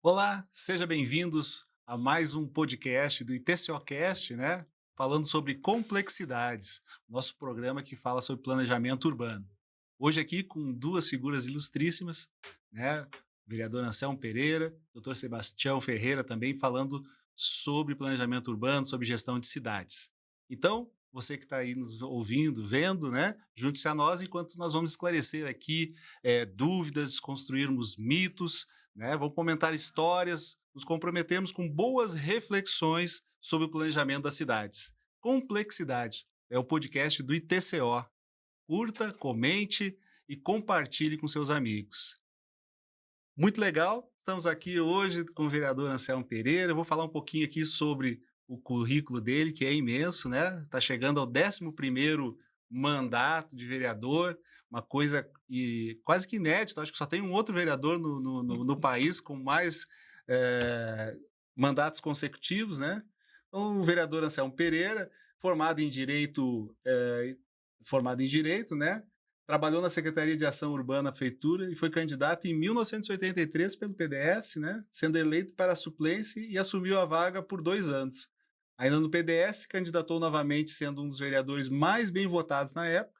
Olá, sejam bem-vindos a mais um podcast do ITCOcast, né? Falando sobre complexidades, nosso programa que fala sobre planejamento urbano. Hoje aqui com duas figuras ilustríssimas, né? O vereador Anselmo Pereira, doutor Sebastião Ferreira também falando sobre planejamento urbano, sobre gestão de cidades. Então, você que está aí nos ouvindo, vendo, né? Junte-se a nós enquanto nós vamos esclarecer aqui dúvidas, desconstruirmos mitos, né? Vamos comentar histórias, nos comprometemos com boas reflexões sobre o planejamento das cidades. Complexidade é o podcast do ITCO. Curta, comente e compartilhe com seus amigos. Muito legal, estamos aqui hoje com o vereador Anselmo Pereira. Eu vou falar um pouquinho aqui sobre o currículo dele, que é imenso, né? Está chegando ao 11º mandato de vereador, uma coisa quase que inédita. Acho que só tem um outro vereador no país com mais eh, mandatos consecutivos, né? Então, o vereador Anselmo Pereira, formado em direito, né? Trabalhou na Secretaria de Ação Urbana da Prefeitura e foi candidato em 1983 pelo PDS, né? Sendo eleito para a suplência e assumiu a vaga por 2 anos. Ainda no PDS, candidatou novamente, sendo um dos vereadores mais bem votados na época.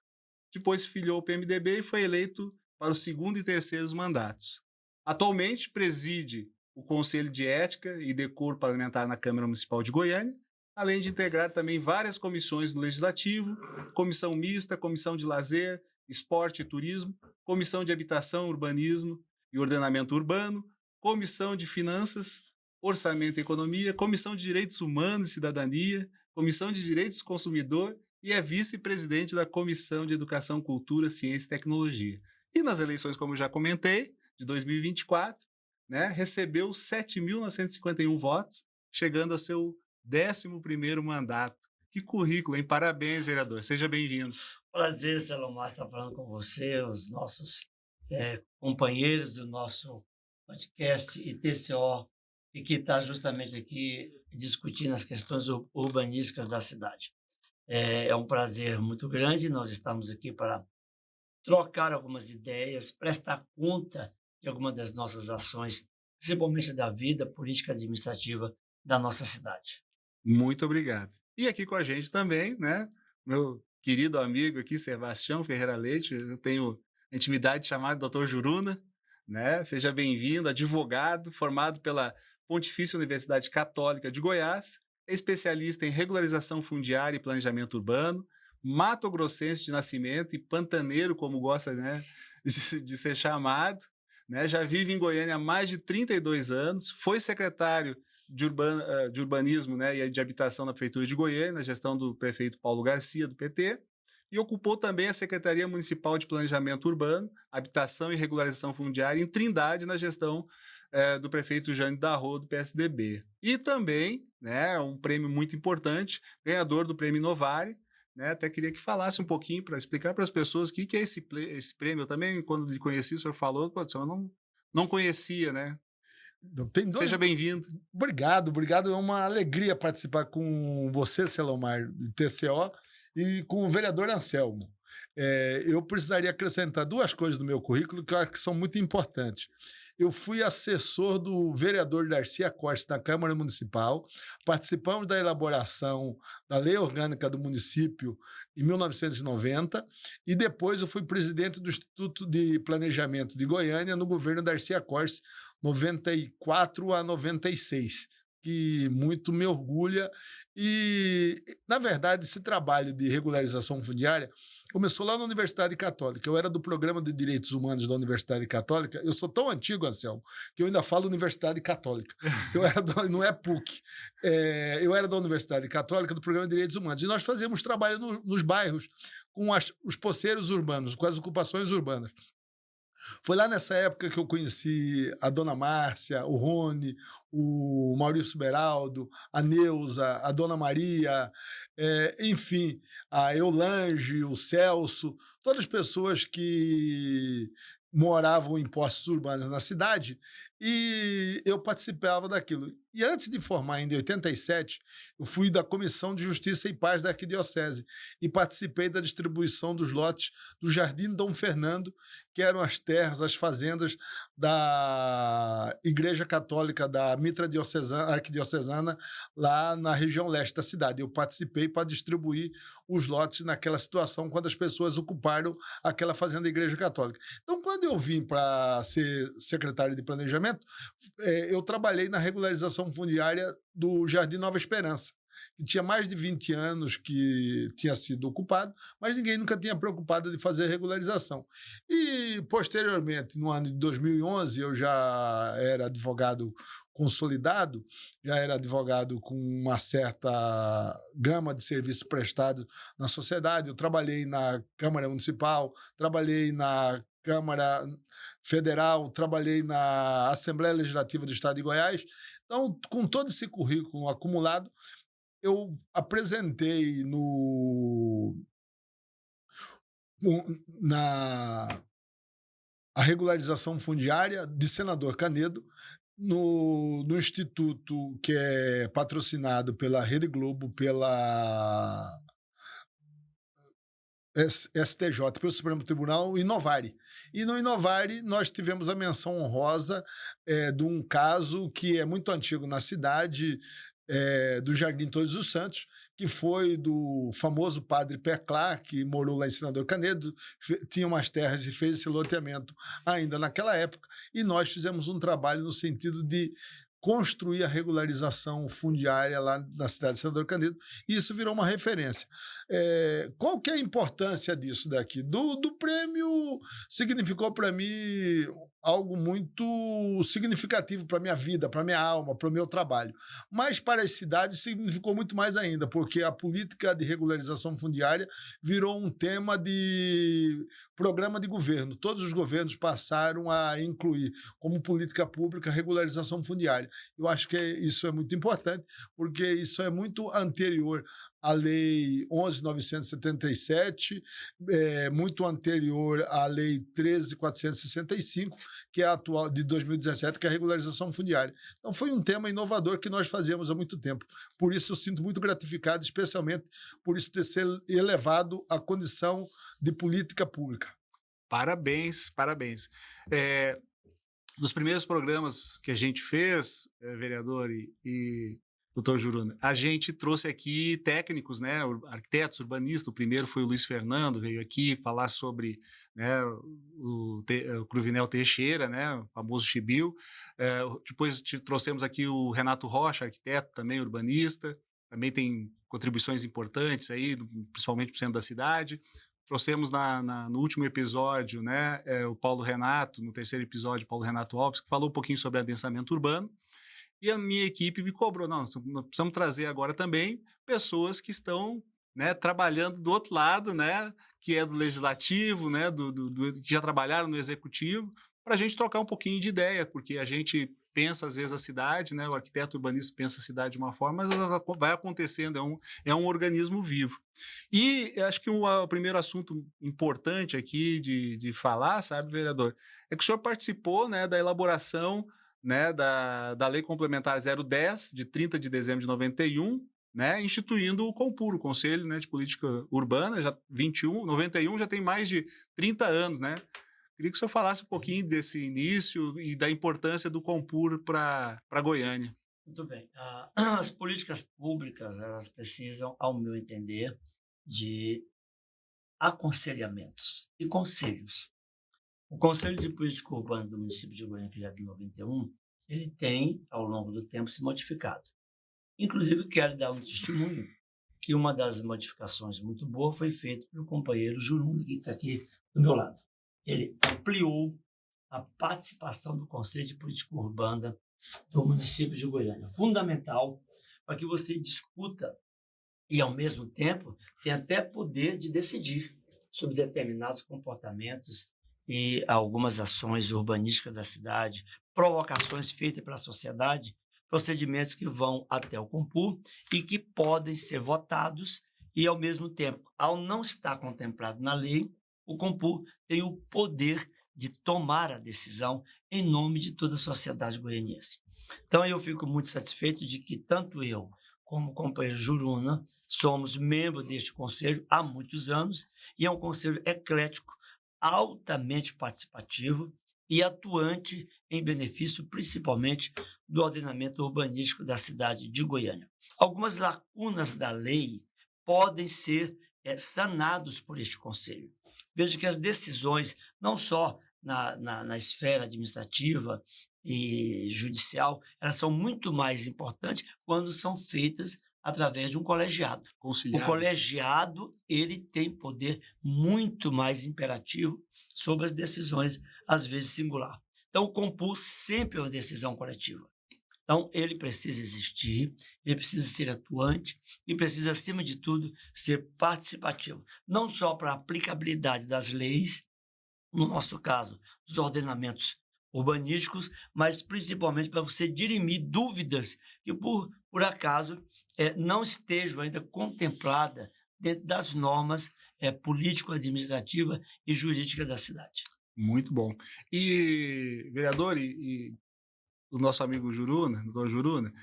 Depois se filiou ao PMDB e foi eleito para o segundo e terceiros mandatos. Atualmente preside o Conselho de Ética e Decoro Parlamentar na Câmara Municipal de Goiânia, além de integrar também várias comissões do Legislativo, Comissão Mista, Comissão de Lazer, Esporte e Turismo, Comissão de Habitação, Urbanismo e Ordenamento Urbano, Comissão de Finanças, Orçamento e Economia, Comissão de Direitos Humanos e Cidadania, Comissão de Direitos do Consumidor e é vice-presidente da Comissão de Educação, Cultura, Ciência e Tecnologia. E nas eleições, como eu já comentei, de 2024, né, recebeu 7.951 votos, chegando a seu 11º mandato. Que currículo, hein? Parabéns, vereador. Seja bem-vindo. Prazer, Salomar, estar falando com você, os nossos companheiros do nosso podcast ITCO, e que está justamente aqui discutindo as questões urbanísticas da cidade. É um prazer muito grande nós estamos aqui para trocar algumas ideias, prestar conta de algumas das nossas ações, principalmente da vida política administrativa da nossa cidade. Muito obrigado. E aqui com a gente também, né, meu querido amigo aqui, Sebastião Ferreira Leite, eu tenho intimidade chamada Dr. Juruna, né? Seja bem-vindo, advogado, formado pela Pontifícia Universidade Católica de Goiás, é especialista em regularização fundiária e planejamento urbano, mato-grossense de nascimento e pantaneiro, como gosta, né, de ser chamado, né? Já vive em Goiânia há mais de 32 anos, foi secretário de urbanismo, né, e de habitação na Prefeitura de Goiânia, na gestão do prefeito Paulo Garcia, do PT, e ocupou também a Secretaria Municipal de Planejamento Urbano, Habitação e Regularização Fundiária em Trindade, na gestão do prefeito Jânio Darro, do PSDB. E também, né, um prêmio muito importante, ganhador do Prêmio Novare, né, até queria que falasse um pouquinho para explicar para as pessoas o que é esse prêmio. Eu também, quando lhe conheci, o senhor falou, pô, eu não conhecia, né? Não, tem dois. Seja bem-vindo. Obrigado, obrigado. É uma alegria participar com você, Selomar, do TCO, e com o vereador Anselmo. Eu precisaria acrescentar duas coisas no meu currículo que eu acho que são muito importantes. Eu fui assessor do vereador Darcy Costa na Câmara Municipal, participamos da elaboração da Lei Orgânica do município em 1990 e depois eu fui presidente do Instituto de Planejamento de Goiânia no governo Darcy Costa, 94 a 96, que muito me orgulha. E, na verdade, esse trabalho de regularização fundiária começou lá na Universidade Católica. Eu era do Programa de Direitos Humanos da Universidade Católica. Eu sou tão antigo, Anselmo, que eu ainda falo Universidade Católica. Não é PUC. Eu era da Universidade Católica, do Programa de Direitos Humanos. E nós fazíamos trabalho nos bairros com os poceiros urbanos, com as ocupações urbanas. Foi lá nessa época que eu conheci a Dona Márcia, o Rony, o Maurício Beraldo, a Neuza, a Dona Maria, enfim, a Eulange, o Celso, todas as pessoas que moravam em postos urbanos na cidade e eu participava daquilo. E antes de formar, ainda em 87, eu fui da Comissão de Justiça e Paz da Arquidiocese e participei da distribuição dos lotes do Jardim Dom Fernando, que eram as terras, as fazendas da Igreja Católica da Mitra Arquidiocesana, lá na região leste da cidade. Eu participei para distribuir os lotes naquela situação, quando as pessoas ocuparam aquela fazenda da Igreja Católica. Então, quando eu vim para ser secretário de Planejamento, eu trabalhei na regularização fundiária do Jardim Nova Esperança, que tinha mais de 20 anos que tinha sido ocupado, mas ninguém nunca tinha preocupado de fazer regularização. E, posteriormente, no ano de 2011, eu já era advogado consolidado, já era advogado com uma certa gama de serviços prestados na sociedade. Eu trabalhei na Câmara Municipal, trabalhei na Câmara Federal, trabalhei na Assembleia Legislativa do Estado de Goiás. Então, com todo esse currículo acumulado, eu apresentei a regularização fundiária de Senador Canedo no instituto que é patrocinado pela Rede Globo, pela STJ, pelo Supremo Tribunal, Inovare. E no Inovare nós tivemos a menção honrosa de um caso que é muito antigo na cidade, do Jardim Todos os Santos, que foi do famoso padre Perclá, que morou lá em Senador Canedo, tinha umas terras e fez esse loteamento ainda naquela época, e nós fizemos um trabalho no sentido de construir a regularização fundiária lá na cidade de Senador Canedo, e isso virou uma referência. Qual que é a importância disso daqui? Do prêmio significou para mim algo muito significativo para a minha vida, para a minha alma, para o meu trabalho. Mas para as cidades significou muito mais ainda, porque a política de regularização fundiária virou um tema de programa de governo. Todos os governos passaram a incluir como política pública a regularização fundiária. Eu acho que isso é muito importante, porque isso é muito anterior à Lei 11.977, muito anterior à Lei 13.465, que é a atual de 2017, que é a regularização fundiária. Então, foi um tema inovador que nós fazíamos há muito tempo. Por isso, eu sinto muito gratificado, especialmente por isso ter sido elevado à condição de política pública. Parabéns, parabéns. Nos primeiros programas que a gente fez, vereador e doutor Juruna, a gente trouxe aqui técnicos, né, arquitetos, urbanistas. O primeiro foi o Luiz Fernando, veio aqui falar sobre, né, o Cruvinel Teixeira, né, o famoso Chibiu. Depois trouxemos aqui o Renato Rocha, arquiteto, também urbanista, também tem contribuições importantes aí, principalmente para o centro da cidade. Trouxemos no último episódio, né, o Paulo Renato, no terceiro episódio, Paulo Renato Alves, que falou um pouquinho sobre adensamento urbano. E a minha equipe me cobrou, nós precisamos trazer agora também pessoas que estão, né, trabalhando do outro lado, né, que é do legislativo, né, que já trabalharam no executivo, para a gente trocar um pouquinho de ideia, porque a gente pensa às vezes a cidade, né, o arquiteto urbanista pensa a cidade de uma forma, mas ela vai acontecendo, é um organismo vivo. E acho que o primeiro assunto importante aqui de falar, sabe, vereador, é que o senhor participou, né, da elaboração, né, da Lei Complementar 010, de 30 de dezembro de 91, né, instituindo o CONPUR, o Conselho, né, de Política Urbana, já 91 já tem mais de 30 anos, né? Queria que o senhor falasse um pouquinho desse início e da importância do CONPUR para Goiânia. Muito bem. As políticas públicas, elas precisam, ao meu entender, de aconselhamentos e conselhos. O Conselho de Política Urbana do município de Goiânia, criado em 91, ele tem, ao longo do tempo, se modificado. Inclusive, quero dar um testemunho que uma das modificações muito boa foi feita pelo companheiro Jurunda, que está aqui do meu lado. Ele ampliou a participação do Conselho de Política Urbana do município de Goiânia. Fundamental para que você discuta e, ao mesmo tempo, tenha até poder de decidir sobre determinados comportamentos e algumas ações urbanísticas da cidade, provocações feitas pela sociedade, procedimentos que vão até o CONPUR e que podem ser votados e, ao mesmo tempo, ao não estar contemplado na lei, o CONPUR tem o poder de tomar a decisão em nome de toda a sociedade goianiense. Então, eu fico muito satisfeito de que tanto eu como o companheiro Juruna somos membros deste conselho há muitos anos, e é um conselho eclético, altamente participativo e atuante em benefício principalmente do ordenamento urbanístico da cidade de Goiânia. Algumas lacunas da lei podem ser sanados por este conselho. Veja que as decisões, não só na esfera administrativa e judicial, elas são muito mais importantes quando são feitas através de um colegiado. Conciliados. O colegiado, ele tem poder muito mais imperativo sobre as decisões, às vezes singular. Então, o Compur sempre é uma decisão coletiva. Então, ele precisa existir, ele precisa ser atuante e precisa, acima de tudo, ser participativo. Não só para a aplicabilidade das leis, no nosso caso, dos ordenamentos urbanísticos, mas principalmente para você dirimir dúvidas que, por acaso, não estejam ainda contempladas dentro das normas político-administrativas e jurídicas da cidade. Muito bom. E, vereador, e o nosso amigo Juruna, doutor Juruna,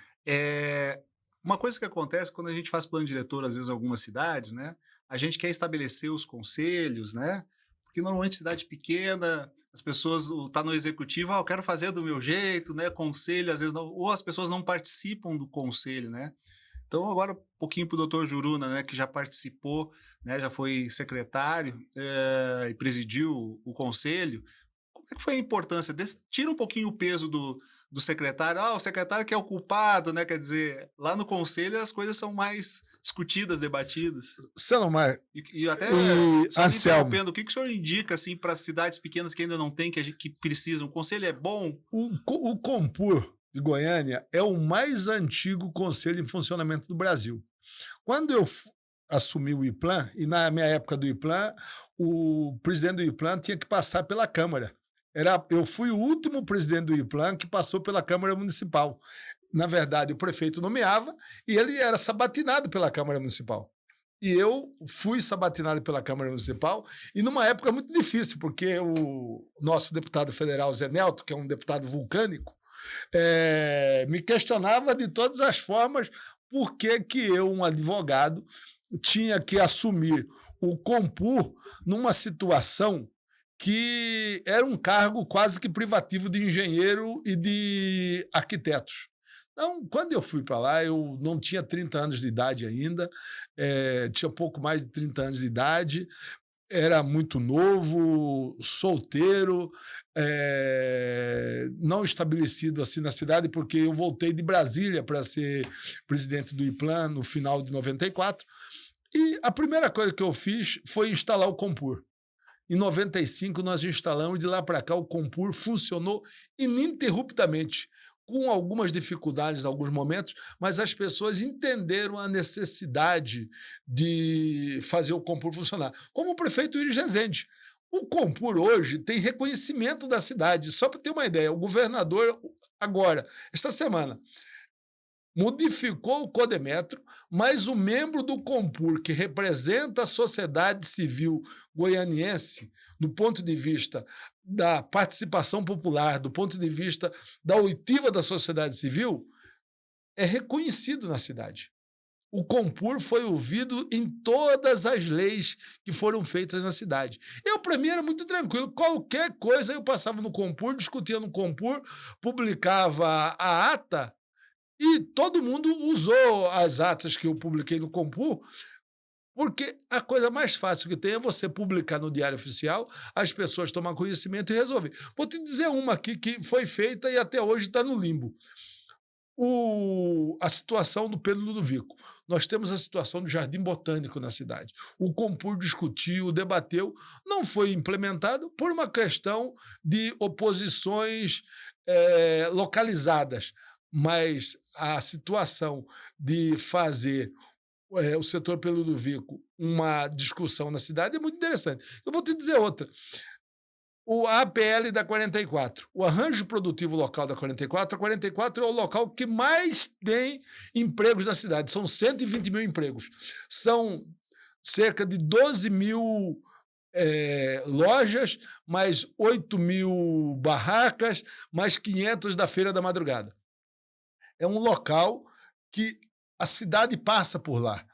uma coisa que acontece quando a gente faz plano diretor, às vezes, em algumas cidades, né? A gente quer estabelecer os conselhos, né? Porque normalmente cidade pequena, as pessoas estão no executivo, eu quero fazer do meu jeito, né? Conselho, às vezes não, ou as pessoas não participam do conselho, né? Então, agora, um pouquinho para o doutor Juruna, né, que já participou, né, já foi secretário e presidiu o conselho. Como é que foi a importância desse? Tira um pouquinho o peso do secretário. O secretário que é o culpado, né? Quer dizer, lá no conselho as coisas são mais discutidas, debatidas. Selomar E até, Anselmo, o que o senhor indica assim, para cidades pequenas que ainda não têm, que precisam? O conselho é bom? O Compur de Goiânia é o mais antigo conselho em funcionamento do Brasil. Quando eu assumi o IPLAN, e na minha época do IPLAN, o presidente do IPLAN tinha que passar pela Câmara. Eu fui o último presidente do IPLAN que passou pela Câmara Municipal. Na verdade, o prefeito nomeava e ele era sabatinado pela Câmara Municipal. E eu fui sabatinado pela Câmara Municipal, e numa época muito difícil, porque o nosso deputado federal, Zé Nelto, que é um deputado vulcânico, me questionava de todas as formas por que eu, um advogado, tinha que assumir o Compur numa situação que era um cargo quase que privativo de engenheiro e de arquitetos. Então, quando eu fui para lá, eu não tinha 30 anos de idade ainda, tinha pouco mais de 30 anos de idade, era muito novo, solteiro, não estabelecido assim na cidade, porque eu voltei de Brasília para ser presidente do IPLAN no final de 94, e a primeira coisa que eu fiz foi instalar o Compur. Em 95, nós instalamos, de lá para cá, o Compur funcionou ininterruptamente, com algumas dificuldades em alguns momentos, mas as pessoas entenderam a necessidade de fazer o Compur funcionar. Como o prefeito Iris Rezende. O Compur hoje tem reconhecimento da cidade. Só para ter uma ideia, o governador, agora, esta semana, modificou o Codemetro, mas o membro do Compur, que representa a sociedade civil goianiense, do ponto de vista da participação popular, do ponto de vista da oitiva da sociedade civil, é reconhecido na cidade. O Compur foi ouvido em todas as leis que foram feitas na cidade. Para mim, era muito tranquilo. Qualquer coisa eu passava no Compur, discutia no Compur, publicava a ata, e todo mundo usou as atas que eu publiquei no Compur, porque a coisa mais fácil que tem é você publicar no Diário Oficial, as pessoas tomam conhecimento e resolvem. Vou te dizer uma aqui que foi feita e até hoje está no limbo. A situação do Pedro Ludovico. Nós temos a situação do Jardim Botânico na cidade. O Compur discutiu, debateu, não foi implementado por uma questão de oposições localizadas. Mas a situação de fazer o setor Pedro Ludovico uma discussão na cidade é muito interessante. Eu vou te dizer outra. O APL da 44, o arranjo produtivo local da 44, a 44 é o local que mais tem empregos na cidade. São 120 mil empregos. São cerca de 12 mil lojas, mais 8.000 barracas, mais 500 da Feira da Madrugada. É um local que a cidade passa por lá.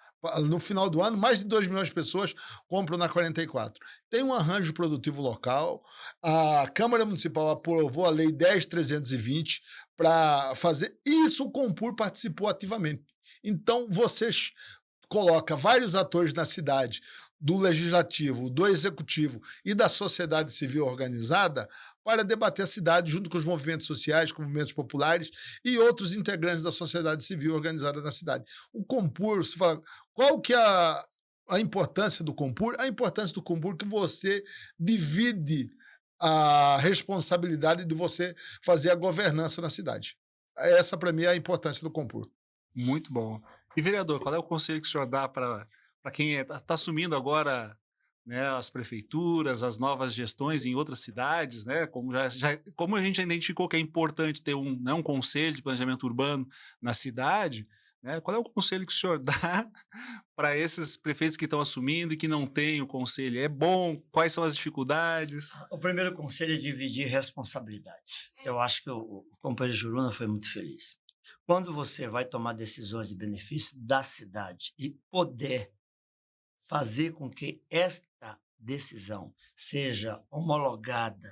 No final do ano, mais de 2 milhões de pessoas compram na 44. Tem um arranjo produtivo local. A Câmara Municipal aprovou a Lei 10.320 para fazer isso. O Compur participou ativamente. Então, vocês colocam vários atores na cidade, do legislativo, do executivo e da sociedade civil organizada, para debater a cidade junto com os movimentos sociais, com movimentos populares e outros integrantes da sociedade civil organizada na cidade. O Compur, você fala, qual que é a importância do Compur? A importância do Compur é que você divide a responsabilidade de você fazer a governança na cidade. Essa, para mim, é a importância do Compur. Muito bom. E, vereador, qual é o conselho que o senhor dá para quem está assumindo agora, né, as prefeituras, as novas gestões em outras cidades, né, como a gente já identificou que é importante ter um conselho de planejamento urbano na cidade, né, qual é o conselho que o senhor dá para esses prefeitos que estão assumindo e que não têm o conselho? É bom? Quais são as dificuldades? O primeiro conselho é dividir responsabilidades. Eu acho que o companheiro Juruna foi muito feliz. Quando você vai tomar decisões de benefício da cidade e poder fazer com que esta decisão seja homologada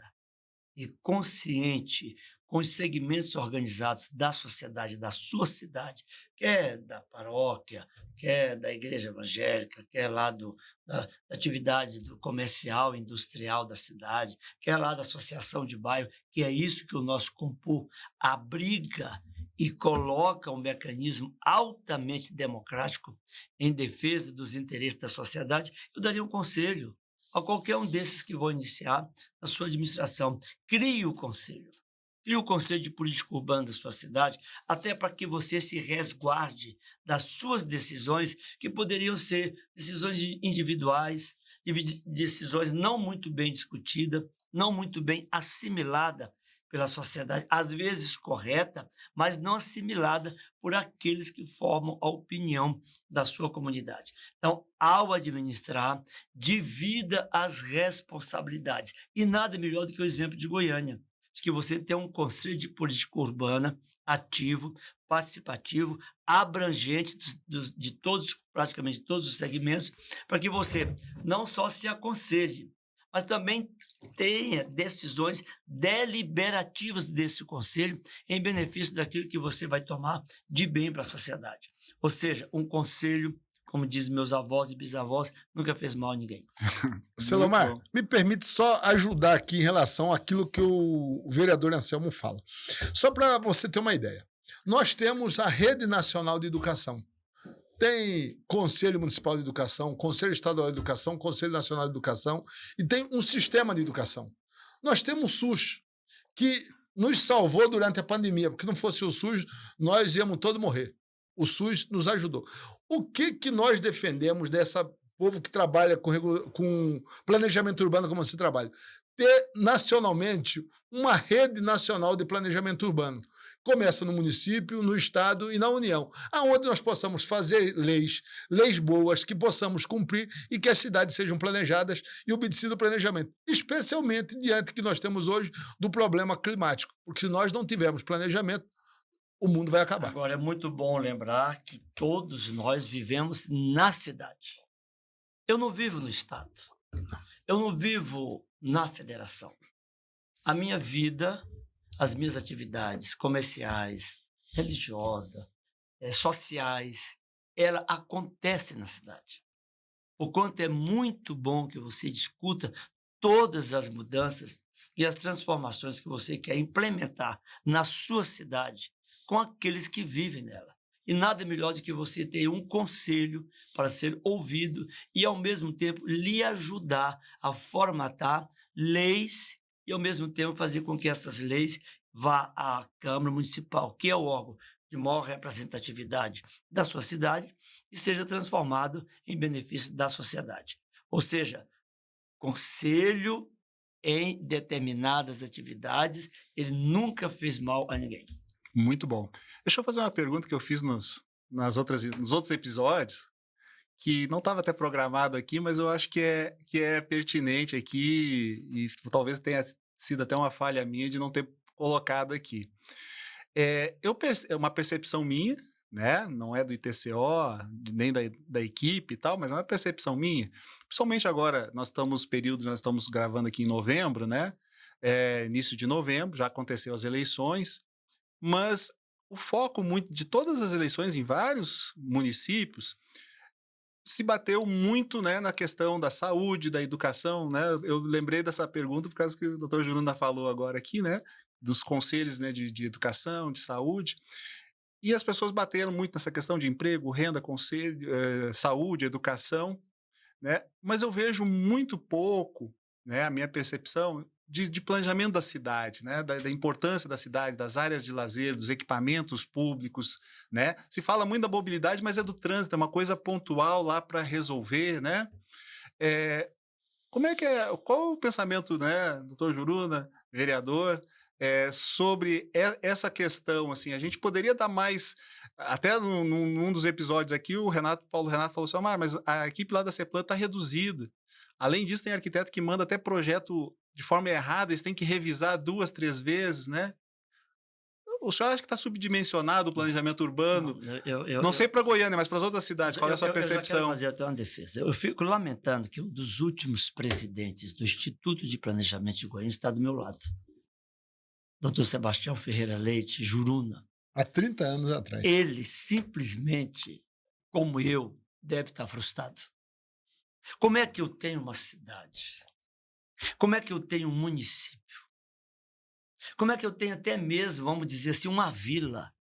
e consciente com os segmentos organizados da sociedade, da sua cidade, quer da paróquia, quer da igreja evangélica, quer lá da atividade do comercial, industrial da cidade, quer lá da associação de bairro, que é isso que o nosso Compur abriga e coloca um mecanismo altamente democrático em defesa dos interesses da sociedade. Eu daria um conselho a qualquer um desses que vão iniciar a sua administração. Crie o conselho. Crie o conselho de política urbana da sua cidade, até para que você se resguarde das suas decisões, que poderiam ser decisões individuais, decisões não muito bem discutidas, não muito bem assimiladas pela sociedade, às vezes correta, mas não assimilada por aqueles que formam a opinião da sua comunidade. Então, ao administrar, divida as responsabilidades. E nada melhor do que o exemplo de Goiânia, de que você tem um conselho de política urbana ativo, participativo, abrangente de todos, praticamente todos os segmentos, para que você não só se aconselhe, mas também tenha decisões deliberativas desse conselho em benefício daquilo que você vai tomar de bem para a sociedade. Ou seja, um conselho, como dizem meus avós e bisavós, nunca fez mal a ninguém. Selomar, me permite só ajudar aqui em relação àquilo que o vereador Anselmo fala. Só para você ter uma ideia. Nós temos a Rede Nacional de Educação. Tem Conselho Municipal de Educação, Conselho Estadual de Educação, Conselho Nacional de Educação e tem um sistema de educação. Nós temos o SUS, que nos salvou durante a pandemia, porque não fosse o SUS, nós íamos todos morrer. O SUS nos ajudou. O que nós defendemos dessa povo que trabalha com planejamento urbano como você trabalha? Ter nacionalmente uma rede nacional de planejamento urbano. Começa no município, no estado e na União, aonde nós possamos fazer leis boas, que possamos cumprir e que as cidades sejam planejadas e obedecido o planejamento, especialmente diante que nós temos hoje do problema climático, porque se nós não tivermos planejamento, o mundo vai acabar. Agora, é muito bom lembrar que todos nós vivemos na cidade. Eu não vivo no estado, eu não vivo na federação. A minha vida, as minhas atividades comerciais, religiosas, sociais, ela acontece na cidade. Porquanto é muito bom que você discuta todas as mudanças e as transformações que você quer implementar na sua cidade com aqueles que vivem nela. E nada melhor do que você ter um conselho para ser ouvido e, ao mesmo tempo, lhe ajudar a formatar leis e, ao mesmo tempo, fazer com que essas leis vá à Câmara Municipal, que é o órgão de maior representatividade da sua cidade, e seja transformado em benefício da sociedade. Ou seja, conselho em determinadas atividades, ele nunca fez mal a ninguém. Muito bom. Deixa eu fazer uma pergunta que eu fiz nos outros episódios, que não estava até programado aqui, mas eu acho que é pertinente aqui e talvez tenha sido até uma falha minha de não ter colocado aqui. É uma percepção minha, né? Não é do ITCO, nem da equipe e tal, mas é uma percepção minha. Principalmente agora, nós estamos gravando aqui em novembro, né? Início de novembro, já aconteceu as eleições, mas o foco muito de todas as eleições em vários municípios se bateu muito, né, na questão da saúde, da educação, né? Eu lembrei dessa pergunta por causa que o doutor Juruna falou agora aqui, né? Dos conselhos, né, de educação, de saúde. E as pessoas bateram muito nessa questão de emprego, renda, conselho, saúde, educação, né? Mas eu vejo muito pouco, né, a minha percepção, de planejamento da cidade, né, da importância da cidade, das áreas de lazer, dos equipamentos públicos, né? Se fala muito da mobilidade, mas é do trânsito, é uma coisa pontual lá para resolver, né? Como é que qual o pensamento, né, doutor Juruna, vereador, sobre essa questão? Assim, a gente poderia dar mais. Até num dos episódios aqui, o Paulo Renato falou assim: mas a equipe lá da CEPLAN está reduzida. Além disso, tem arquiteto que manda até projeto de forma errada, eles têm que revisar 2, 3 vezes, né? O senhor acha que está subdimensionado o planejamento urbano? Não sei para Goiânia, mas para as outras cidades, qual é a sua percepção? Eu quero fazer até uma defesa. Eu fico lamentando que um dos últimos presidentes do Instituto de Planejamento de Goiânia está do meu lado. Dr. Sebastião Ferreira Leite, Juruna. Há 30 anos atrás. Ele simplesmente, como eu, deve estar frustrado. Como é que eu tenho uma cidade? Como é que eu tenho um município? Como é que eu tenho até mesmo, vamos dizer assim, uma vila?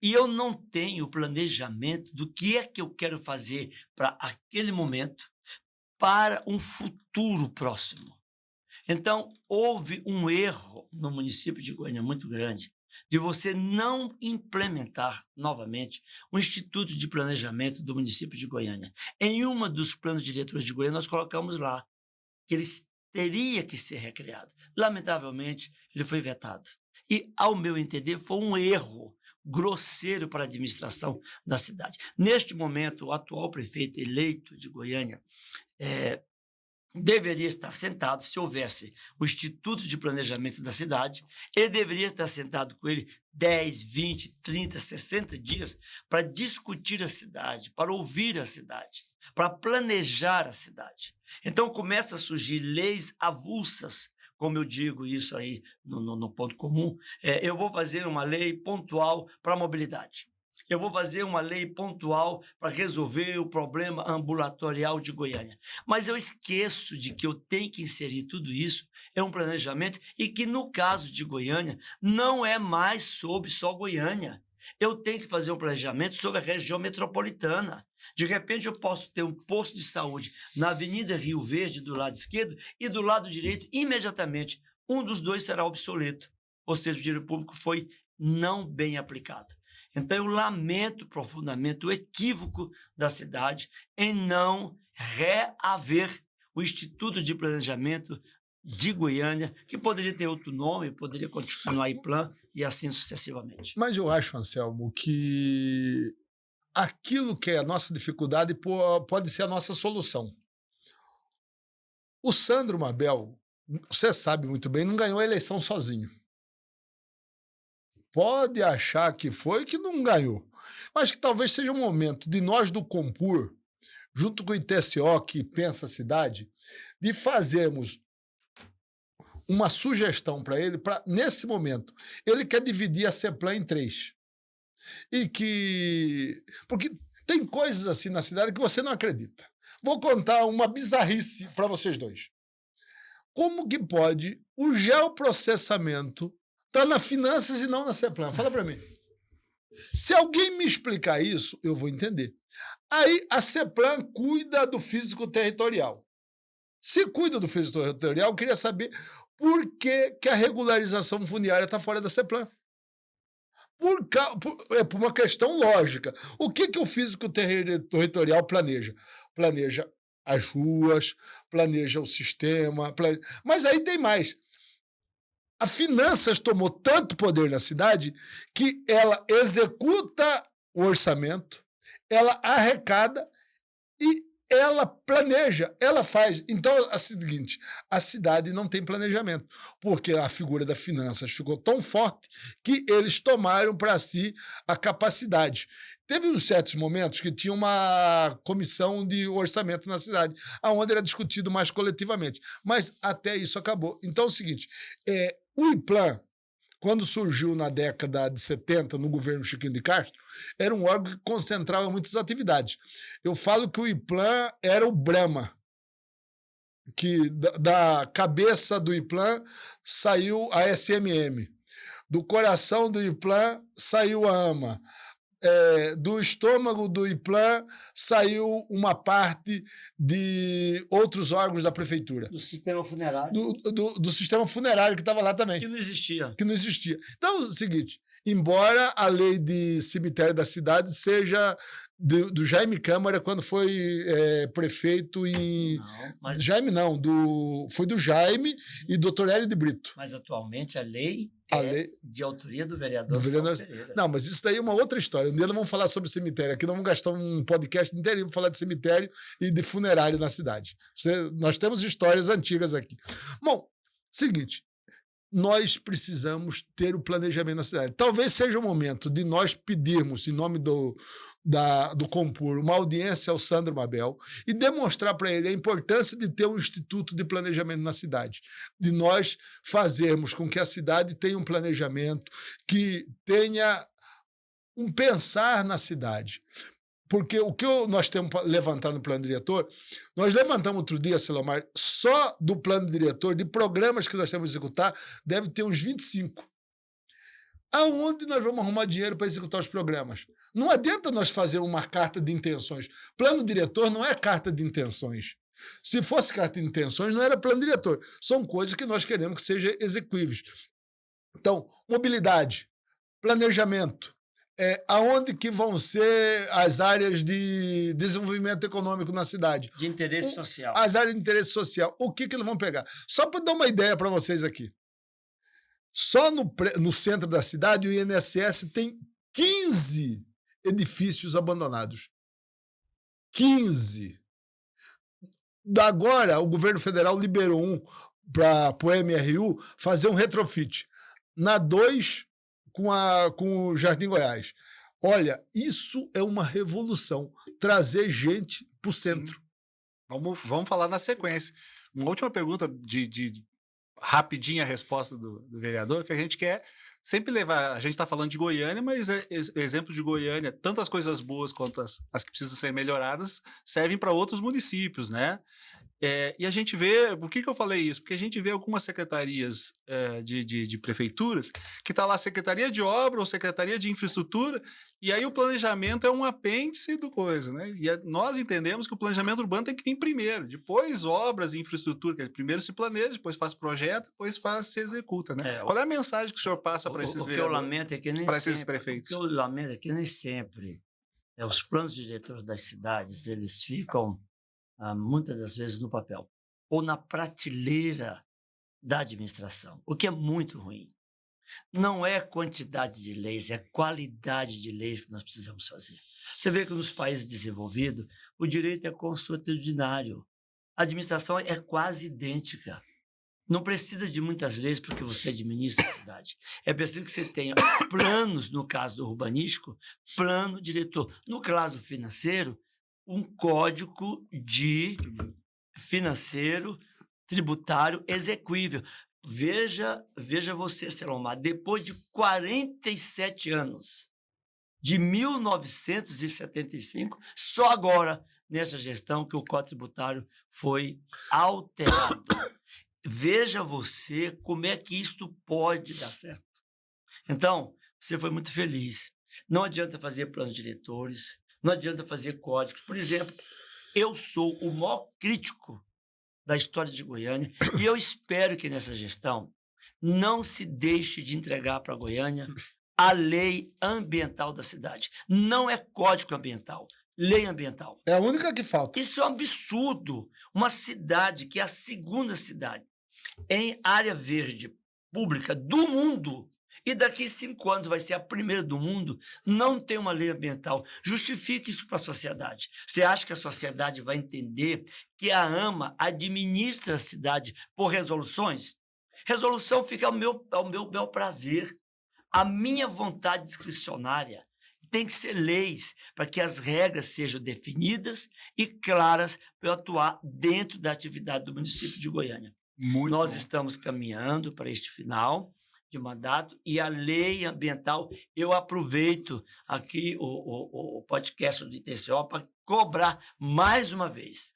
E eu não tenho planejamento do que é que eu quero fazer para aquele momento, para um futuro próximo. Então, houve um erro no município de Goiânia muito grande, de você não implementar novamente o Instituto de Planejamento do município de Goiânia. Em uma dos planos diretores de Goiânia, nós colocamos lá que ele teria que ser recriado. Lamentavelmente, ele foi vetado. E, ao meu entender, foi um erro grosseiro para a administração da cidade. Neste momento, o atual prefeito eleito de Goiânia deveria estar sentado, se houvesse o Instituto de Planejamento da cidade, ele deveria estar sentado com ele 10, 20, 30, 60 dias para discutir a cidade, para ouvir a cidade, para planejar a cidade. Então, começa a surgir leis avulsas, como eu digo isso aí no ponto comum. Eu vou fazer uma lei pontual para a mobilidade. Eu vou fazer uma lei pontual para resolver o problema ambulatorial de Goiânia. Mas eu esqueço de que eu tenho que inserir tudo isso em um planejamento e que, no caso de Goiânia, não é mais sobre só Goiânia. Eu tenho que fazer um planejamento sobre a região metropolitana. De repente, eu posso ter um posto de saúde na Avenida Rio Verde, do lado esquerdo, e do lado direito, imediatamente, um dos dois será obsoleto. Ou seja, o dinheiro público foi não bem aplicado. Então, eu lamento profundamente o equívoco da cidade em não reaver o Instituto de Planejamento de Goiânia, que poderia ter outro nome, poderia continuar IPLAN e assim sucessivamente. Mas eu acho, Anselmo, que aquilo que é a nossa dificuldade pode ser a nossa solução. O Sandro Mabel, você sabe muito bem, não ganhou a eleição sozinho. Pode achar que foi, que não ganhou. Mas que talvez seja um momento de nós do Compur, junto com o ITCO, que pensa a cidade, de fazermos uma sugestão para ele, nesse momento. Ele quer dividir a CEPLAN em 3. Porque tem coisas assim na cidade que você não acredita. Vou contar uma bizarrice para vocês dois. Como que pode o geoprocessamento estar na finanças e não na CEPLAN? Fala para mim. Se alguém me explicar isso, eu vou entender. Aí a CEPLAN cuida do físico-territorial. Se cuida do físico-territorial, eu queria saber por que a regularização fundiária está fora da CEPLAN. Por uma questão lógica. O que o físico-territorial planeja? Planeja as ruas, planeja o sistema. Mas aí tem mais. A finanças tomou tanto poder na cidade que ela executa o orçamento, ela arrecada E ela planeja, ela faz. Então, é o seguinte, a cidade não tem planejamento, porque a figura das finanças ficou tão forte que eles tomaram para si a capacidade. Teve uns certos momentos que tinha uma comissão de orçamento na cidade, onde era discutido mais coletivamente, mas até isso acabou. Então, é o seguinte, o IPLAN, quando surgiu na década de 70, no governo Chiquinho de Castro, era um órgão que concentrava muitas atividades. Eu falo que o IPLAN era o Brahma, que da cabeça do IPLAN saiu a SMM, do coração do IPLAN saiu a AMA, do estômago do IPLAN saiu uma parte de outros órgãos da prefeitura. Do sistema funerário. Do sistema funerário que estava lá também. Que não existia. Que não existia. Então, é o seguinte, embora a lei de cemitério da cidade seja do Jaime Câmara, quando foi prefeito em... Jaime não, foi do Jaime e do Dr. Hélio de Brito. Mas atualmente a lei lei de autoria do vereador Pereira. Não, mas isso daí é uma outra história. Um dia nós vamos falar sobre cemitério. Aqui nós vamos gastar um podcast inteiro para falar de cemitério e de funerário na cidade. Nós temos histórias antigas aqui. Bom, seguinte, nós precisamos ter o planejamento na cidade. Talvez seja o momento de nós pedirmos, em nome do Compur, uma audiência ao Sandro Mabel e demonstrar para ele a importância de ter um instituto de planejamento na cidade, de nós fazermos com que a cidade tenha um planejamento, que tenha um pensar na cidade. Porque o que nós temos levantado no plano diretor, nós levantamos outro dia, Selomar, só do plano diretor, de programas que nós temos que executar, deve ter uns 25. Aonde nós vamos arrumar dinheiro para executar os programas? Não adianta nós fazer uma carta de intenções. Plano diretor não é carta de intenções. Se fosse carta de intenções, não era plano diretor. São coisas que nós queremos que sejam execuíveis. Então, mobilidade, planejamento, aonde que vão ser as áreas de desenvolvimento econômico na cidade? De interesse social. As áreas de interesse social. O que eles vão pegar? Só para dar uma ideia para vocês aqui. Só no centro da cidade, o INSS tem 15 edifícios abandonados. 15. Agora, o governo federal liberou um para o MRU fazer um retrofit. Na 2, com o Jardim Goiás. Olha, isso é uma revolução. Trazer gente para o centro. Vamos falar na sequência. Uma última pergunta rapidinha a resposta do vereador, que a gente quer sempre levar. A gente está falando de Goiânia, mas o exemplo de Goiânia, tanto as coisas boas quanto as que precisam ser melhoradas, servem para outros municípios, né? E a gente vê, por que eu falei isso? Porque a gente vê algumas secretarias de prefeituras que está lá Secretaria de Obra ou Secretaria de Infraestrutura, e aí o planejamento é um apêndice do coisa, né? E nós entendemos que o planejamento urbano tem que vir primeiro, depois obras e infraestrutura, que primeiro se planeja, depois faz projeto, depois se executa, né? Qual é a mensagem que o senhor passa para esses vereadores, para esses prefeitos? O que eu lamento é que nem sempre os planos diretores das cidades, eles ficam muitas das vezes no papel ou na prateleira da administração, o que é muito ruim. Não é quantidade de leis, é qualidade de leis que nós precisamos fazer. Você vê que nos países desenvolvidos, o direito é consuetudinário. A administração é quase idêntica. Não precisa de muitas leis porque você administra a cidade. É preciso que você tenha planos, no caso do urbanístico, plano diretor. No caso financeiro, um código de financeiro, tributário execuível. Veja você, Selomar, depois de 47 anos, de 1975, só agora, nessa gestão, que o Código Tributário foi alterado. Veja você como é que isto pode dar certo. Então, você foi muito feliz. Não adianta fazer planos diretores, não adianta fazer códigos. Por exemplo, eu sou o maior crítico da história de Goiânia e eu espero que nessa gestão não se deixe de entregar para Goiânia a lei ambiental da cidade. Não é código ambiental, lei ambiental. É a única que falta. Isso é um absurdo. Uma cidade que é a segunda cidade em área verde pública do mundo e daqui 5 anos vai ser a primeira do mundo, não tem uma lei ambiental. Justifique isso para a sociedade. Você acha que a sociedade vai entender que a AMA administra a cidade por resoluções? Resolução fica ao meu prazer. A minha vontade discricionária tem que ser leis para que as regras sejam definidas e claras para eu atuar dentro da atividade do município de Goiânia. Nós estamos caminhando para este final de mandato e a lei ambiental, eu aproveito aqui o podcast do ITCO para cobrar mais uma vez.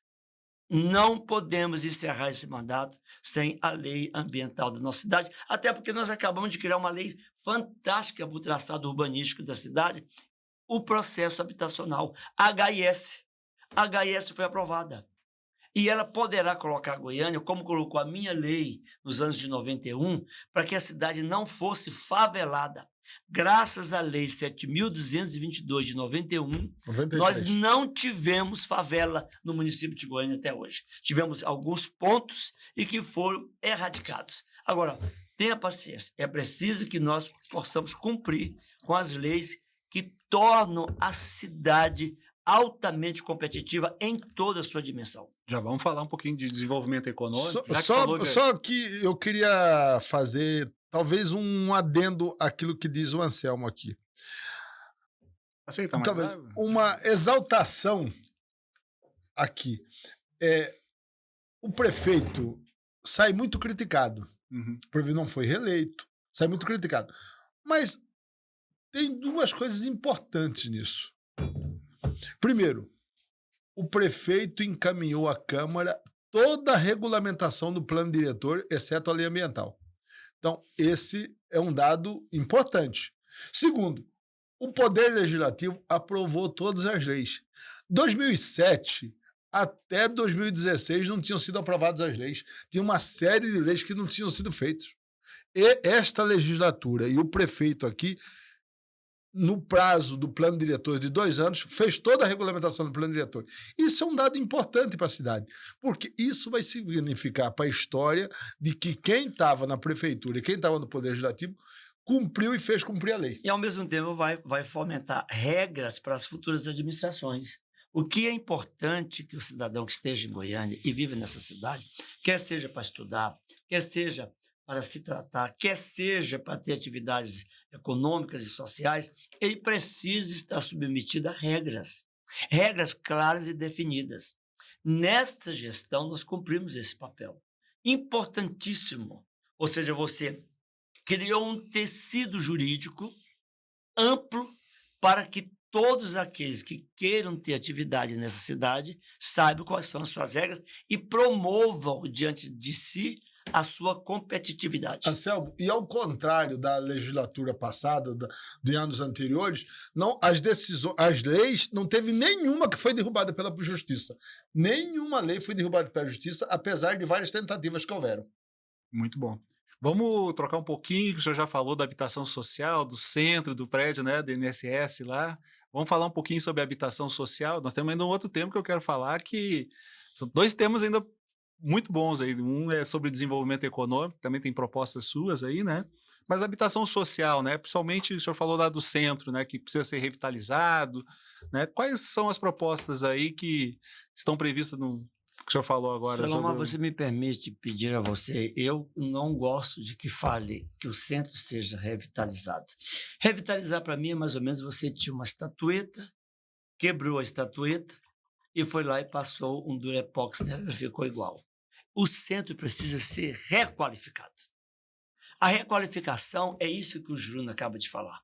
Não podemos encerrar esse mandato sem a lei ambiental da nossa cidade, até porque nós acabamos de criar uma lei fantástica para o traçado urbanístico da cidade, o processo habitacional, HIS. A HIS foi aprovada. E ela poderá colocar Goiânia, como colocou a minha lei nos anos de 91, para que a cidade não fosse favelada. Graças à lei 7.222 de 91, 93. nós não tivemos favela no município de Goiânia até hoje. Tivemos alguns pontos e que foram erradicados. Agora, tenha paciência. É preciso que nós possamos cumprir com as leis que tornam a cidade altamente competitiva em toda a sua dimensão. Já vamos falar um pouquinho de desenvolvimento econômico. Só que eu queria fazer talvez um adendo àquilo que diz o Anselmo aqui. Aceita mais Talvez água? uma exaltação aqui. O prefeito sai muito criticado. Uhum. O prefeito não foi reeleito, sai muito criticado. Mas tem duas coisas importantes nisso. Primeiro, o prefeito encaminhou à Câmara toda a regulamentação do plano diretor, exceto a lei ambiental. Então, esse é um dado importante. Segundo, o Poder Legislativo aprovou todas as leis. 2007 até 2016 não tinham sido aprovadas as leis. Tinha uma série de leis que não tinham sido feitas. E esta legislatura e o prefeito aqui, no prazo do plano diretor de 2 anos, fez toda a regulamentação do plano diretor. Isso é um dado importante para a cidade, porque isso vai significar para a história de que quem estava na prefeitura e quem estava no Poder Legislativo cumpriu e fez cumprir a lei. E, ao mesmo tempo, vai fomentar regras para as futuras administrações. O que é importante que o cidadão que esteja em Goiânia e vive nessa cidade, quer seja para estudar, quer seja para se tratar, quer seja para ter atividades econômicas e sociais, ele precisa estar submetido a regras claras e definidas. Nesta gestão, nós cumprimos esse papel. Importantíssimo. Ou seja, você criou um tecido jurídico amplo para que todos aqueles que queiram ter atividade nessa cidade saibam quais são as suas regras e promovam diante de si a sua competitividade. Anselmo, e ao contrário da legislatura passada, de anos anteriores, não, as leis, não teve nenhuma que foi derrubada pela Justiça. Nenhuma lei foi derrubada pela Justiça, apesar de várias tentativas que houveram. Muito bom. Vamos trocar um pouquinho, que o senhor já falou da habitação social, do centro, do prédio, né, do INSS lá. Vamos falar um pouquinho sobre a habitação social. Nós temos ainda um outro tema que eu quero falar, que são 2 temas ainda muito bons aí. Um é sobre desenvolvimento econômico, também tem propostas suas aí, né? Mas a habitação social, né? Principalmente o senhor falou lá do centro, né? Que precisa ser revitalizado, né? Quais são as propostas aí que estão previstas no que o senhor falou agora? Salomão, você me permite pedir a você, eu não gosto de que fale que o centro seja revitalizado. Revitalizar para mim é mais ou menos você tinha uma estatueta, quebrou a estatueta e foi lá e passou um durepox, né? Ficou igual. O centro precisa ser requalificado. A requalificação é isso que o Júnior acaba de falar.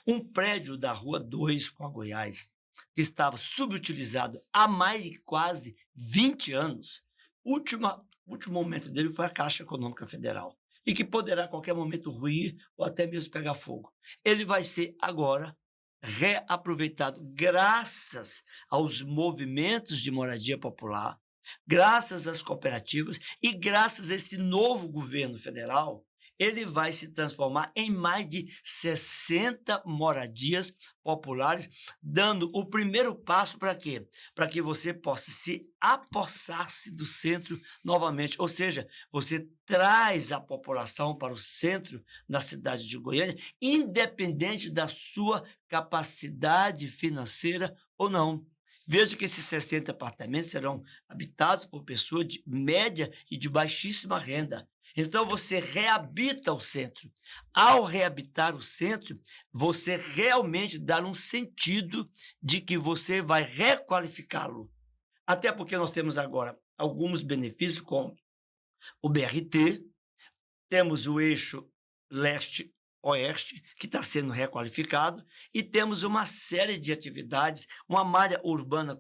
Um prédio da Rua 2 com a Goiás, que estava subutilizado há mais de quase 20 anos, o último momento dele foi a Caixa Econômica Federal, e que poderá a qualquer momento ruir ou até mesmo pegar fogo. Ele vai ser agora reaproveitado graças aos movimentos de moradia popular, graças às cooperativas e graças a esse novo governo federal, ele vai se transformar em mais de 60 moradias populares, dando o primeiro passo para quê? Para que você possa se apossar-se do centro novamente, ou seja, você traz a população para o centro da cidade de Goiânia, independente da sua capacidade financeira ou não. Veja que esses 60 apartamentos serão habitados por pessoas de média e de baixíssima renda. Então, você reabita o centro. Ao reabitar o centro, você realmente dá um sentido de que você vai requalificá-lo. Até porque nós temos agora alguns benefícios, como o BRT, temos o eixo leste-oeste, que está sendo requalificado, e temos uma série de atividades, uma malha urbana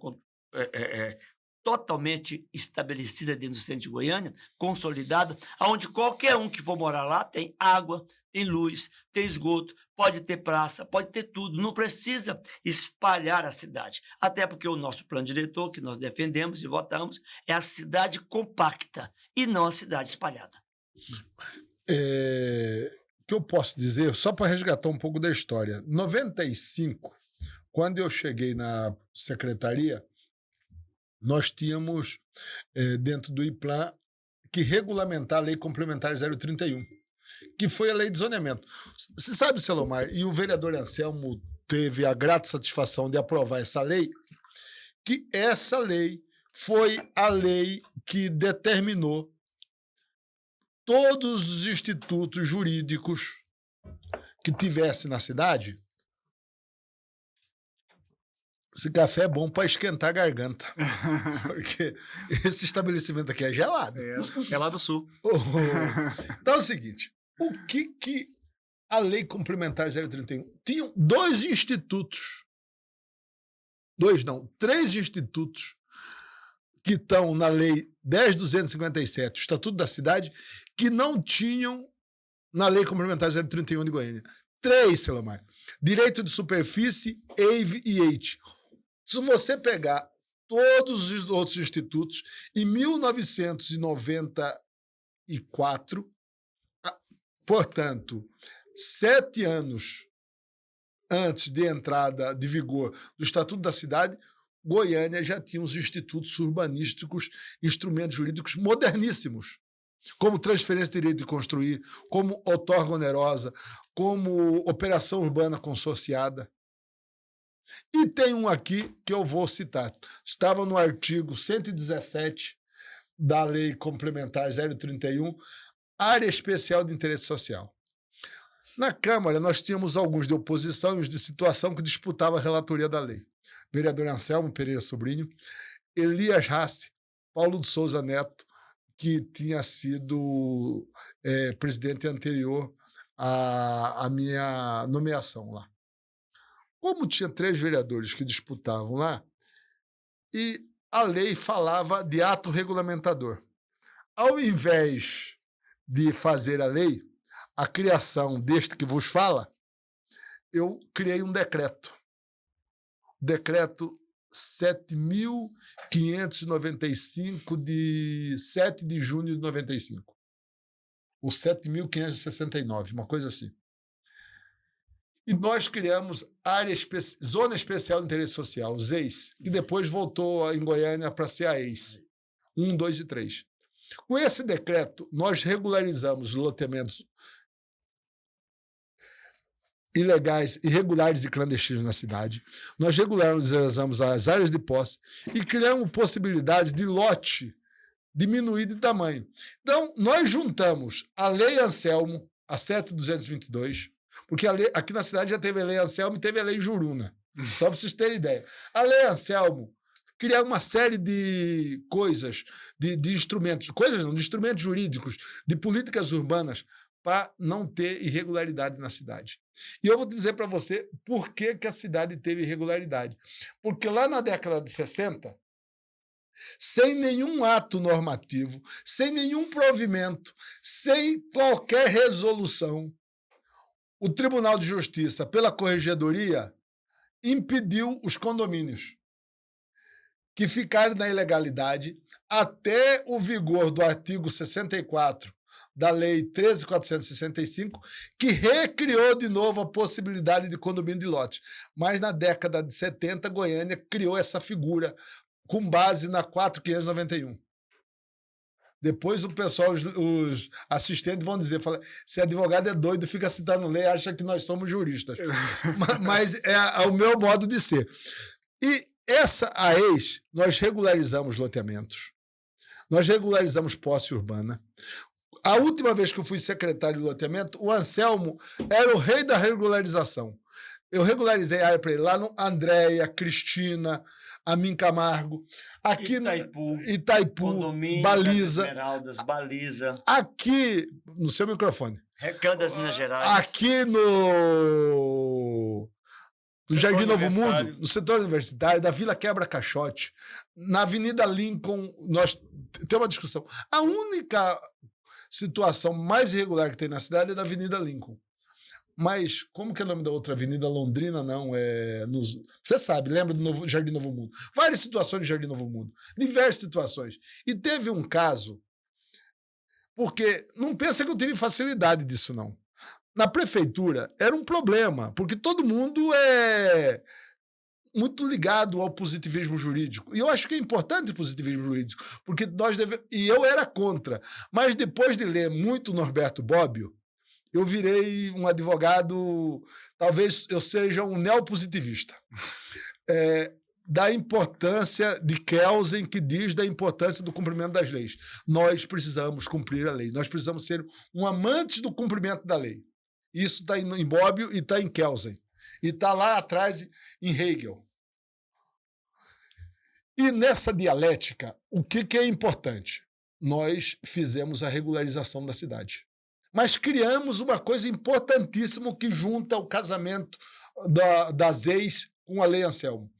totalmente estabelecida dentro do centro de Goiânia, consolidada, onde qualquer um que for morar lá tem água, tem luz, tem esgoto, pode ter praça, pode ter tudo, não precisa espalhar a cidade. Até porque o nosso plano diretor, que nós defendemos e votamos, é a cidade compacta e não a cidade espalhada. O que eu posso dizer, só para resgatar um pouco da história, em 95, quando eu cheguei na secretaria, nós tínhamos, dentro do IPLAN, que regulamentar a Lei Complementar 031, que foi a lei de zoneamento. Você sabe, Selomar, e o vereador Anselmo teve a grata satisfação de aprovar essa lei, que essa lei foi a lei que determinou todos os institutos jurídicos que tivesse na cidade. Esse café é bom para esquentar a garganta, porque esse estabelecimento aqui é gelado. É lá do sul. Então é o seguinte, o que a Lei Complementar 031? Tinham três institutos que estão na Lei 10.257, o Estatuto da Cidade, que não tinham na Lei Complementar 031 de Goiânia. 3, Selomar. Direito de superfície, EIV e EIT. Se você pegar todos os outros institutos, em 1994, portanto, 7 anos antes de entrada de vigor do Estatuto da Cidade, Goiânia já tinha os institutos urbanísticos, instrumentos jurídicos moderníssimos, como transferência de direito de construir, como outorga onerosa, como operação urbana consorciada. E tem um aqui que eu vou citar. Estava no artigo 117 da Lei Complementar 031, Área Especial de Interesse Social. Na Câmara, nós tínhamos alguns de oposição e os de situação que disputavam a relatoria da lei. Vereador Anselmo Pereira Sobrinho, Elias Rassi, Paulo de Souza Neto, que tinha sido presidente anterior à minha nomeação lá. Como tinha 3 vereadores que disputavam lá, e a lei falava de ato regulamentador. Ao invés de fazer a lei, a criação deste que vos fala, eu criei um decreto. Decreto 7.595 de 7 de junho de 95. Ou 7.569, uma coisa assim. E nós criamos Zona Especial de Interesse Social, ZEIS, que depois voltou em Goiânia para ser a EIS, 1, 2 e 3. Com esse decreto, nós regularizamos os loteamentos ilegais, irregulares e clandestinos na cidade. Nós regularizamos as áreas de posse e criamos possibilidades de lote diminuir de tamanho. Então, nós juntamos a Lei Anselmo, a 7.222, porque aqui na cidade já teve a Lei Anselmo e teve a Lei Juruna, só para vocês terem ideia. A Lei Anselmo cria uma série de coisas, de instrumentos, de instrumentos jurídicos, de políticas urbanas, para não ter irregularidade na cidade. E eu vou dizer para você por que a cidade teve irregularidade. Porque lá na década de 60, sem nenhum ato normativo, sem nenhum provimento, sem qualquer resolução, o Tribunal de Justiça, pela Corregedoria, impediu os condomínios que ficaram na ilegalidade até o vigor do artigo 64 da Lei 13.465, que recriou de novo a possibilidade de condomínio de lotes. Mas na década de 70, Goiânia criou essa figura com base na 4.591. Depois o pessoal, os assistentes vão dizer, se advogado é doido, fica citando lei, acha que nós somos juristas. Mas é o meu modo de ser. E a ex, nós regularizamos loteamentos, nós regularizamos posse urbana. A última vez que eu fui secretário de loteamento, o Anselmo era o rei da regularização. Eu regularizei a área para ele lá no Andréia, Cristina, Amin Camargo, aqui Itaipu, Baliza. Esmeraldas, Baliza. Aqui, no seu microfone. Recanto das Minas Gerais. Aqui no Jardim Novo Mundo, no setor universitário, da Vila Quebra-Caixote, na Avenida Lincoln, nós temos uma discussão. A única situação mais irregular que tem na cidade é da Avenida Lincoln. Mas, como que é o nome da outra avenida? Londrina, não. Você sabe, lembra do Jardim Novo Mundo? Várias situações do Jardim Novo Mundo. Diversas situações. E teve um caso, porque não pensa que eu tive facilidade disso, não. Na prefeitura era um problema, porque todo mundo é muito ligado ao positivismo jurídico. E eu acho que é importante o positivismo jurídico, porque e eu era contra. Mas depois de ler muito Norberto Bobbio, eu virei um advogado, talvez eu seja um neopositivista, da importância de Kelsen, que diz da importância do cumprimento das leis. Nós precisamos cumprir a lei, nós precisamos ser um amante do cumprimento da lei. Isso está em Bobbio e está em Kelsen, e está lá atrás em Hegel. E nessa dialética, o que é importante? Nós fizemos a regularização da cidade. Mas criamos uma coisa importantíssima que junta o casamento das ex com a Lei Anselmo.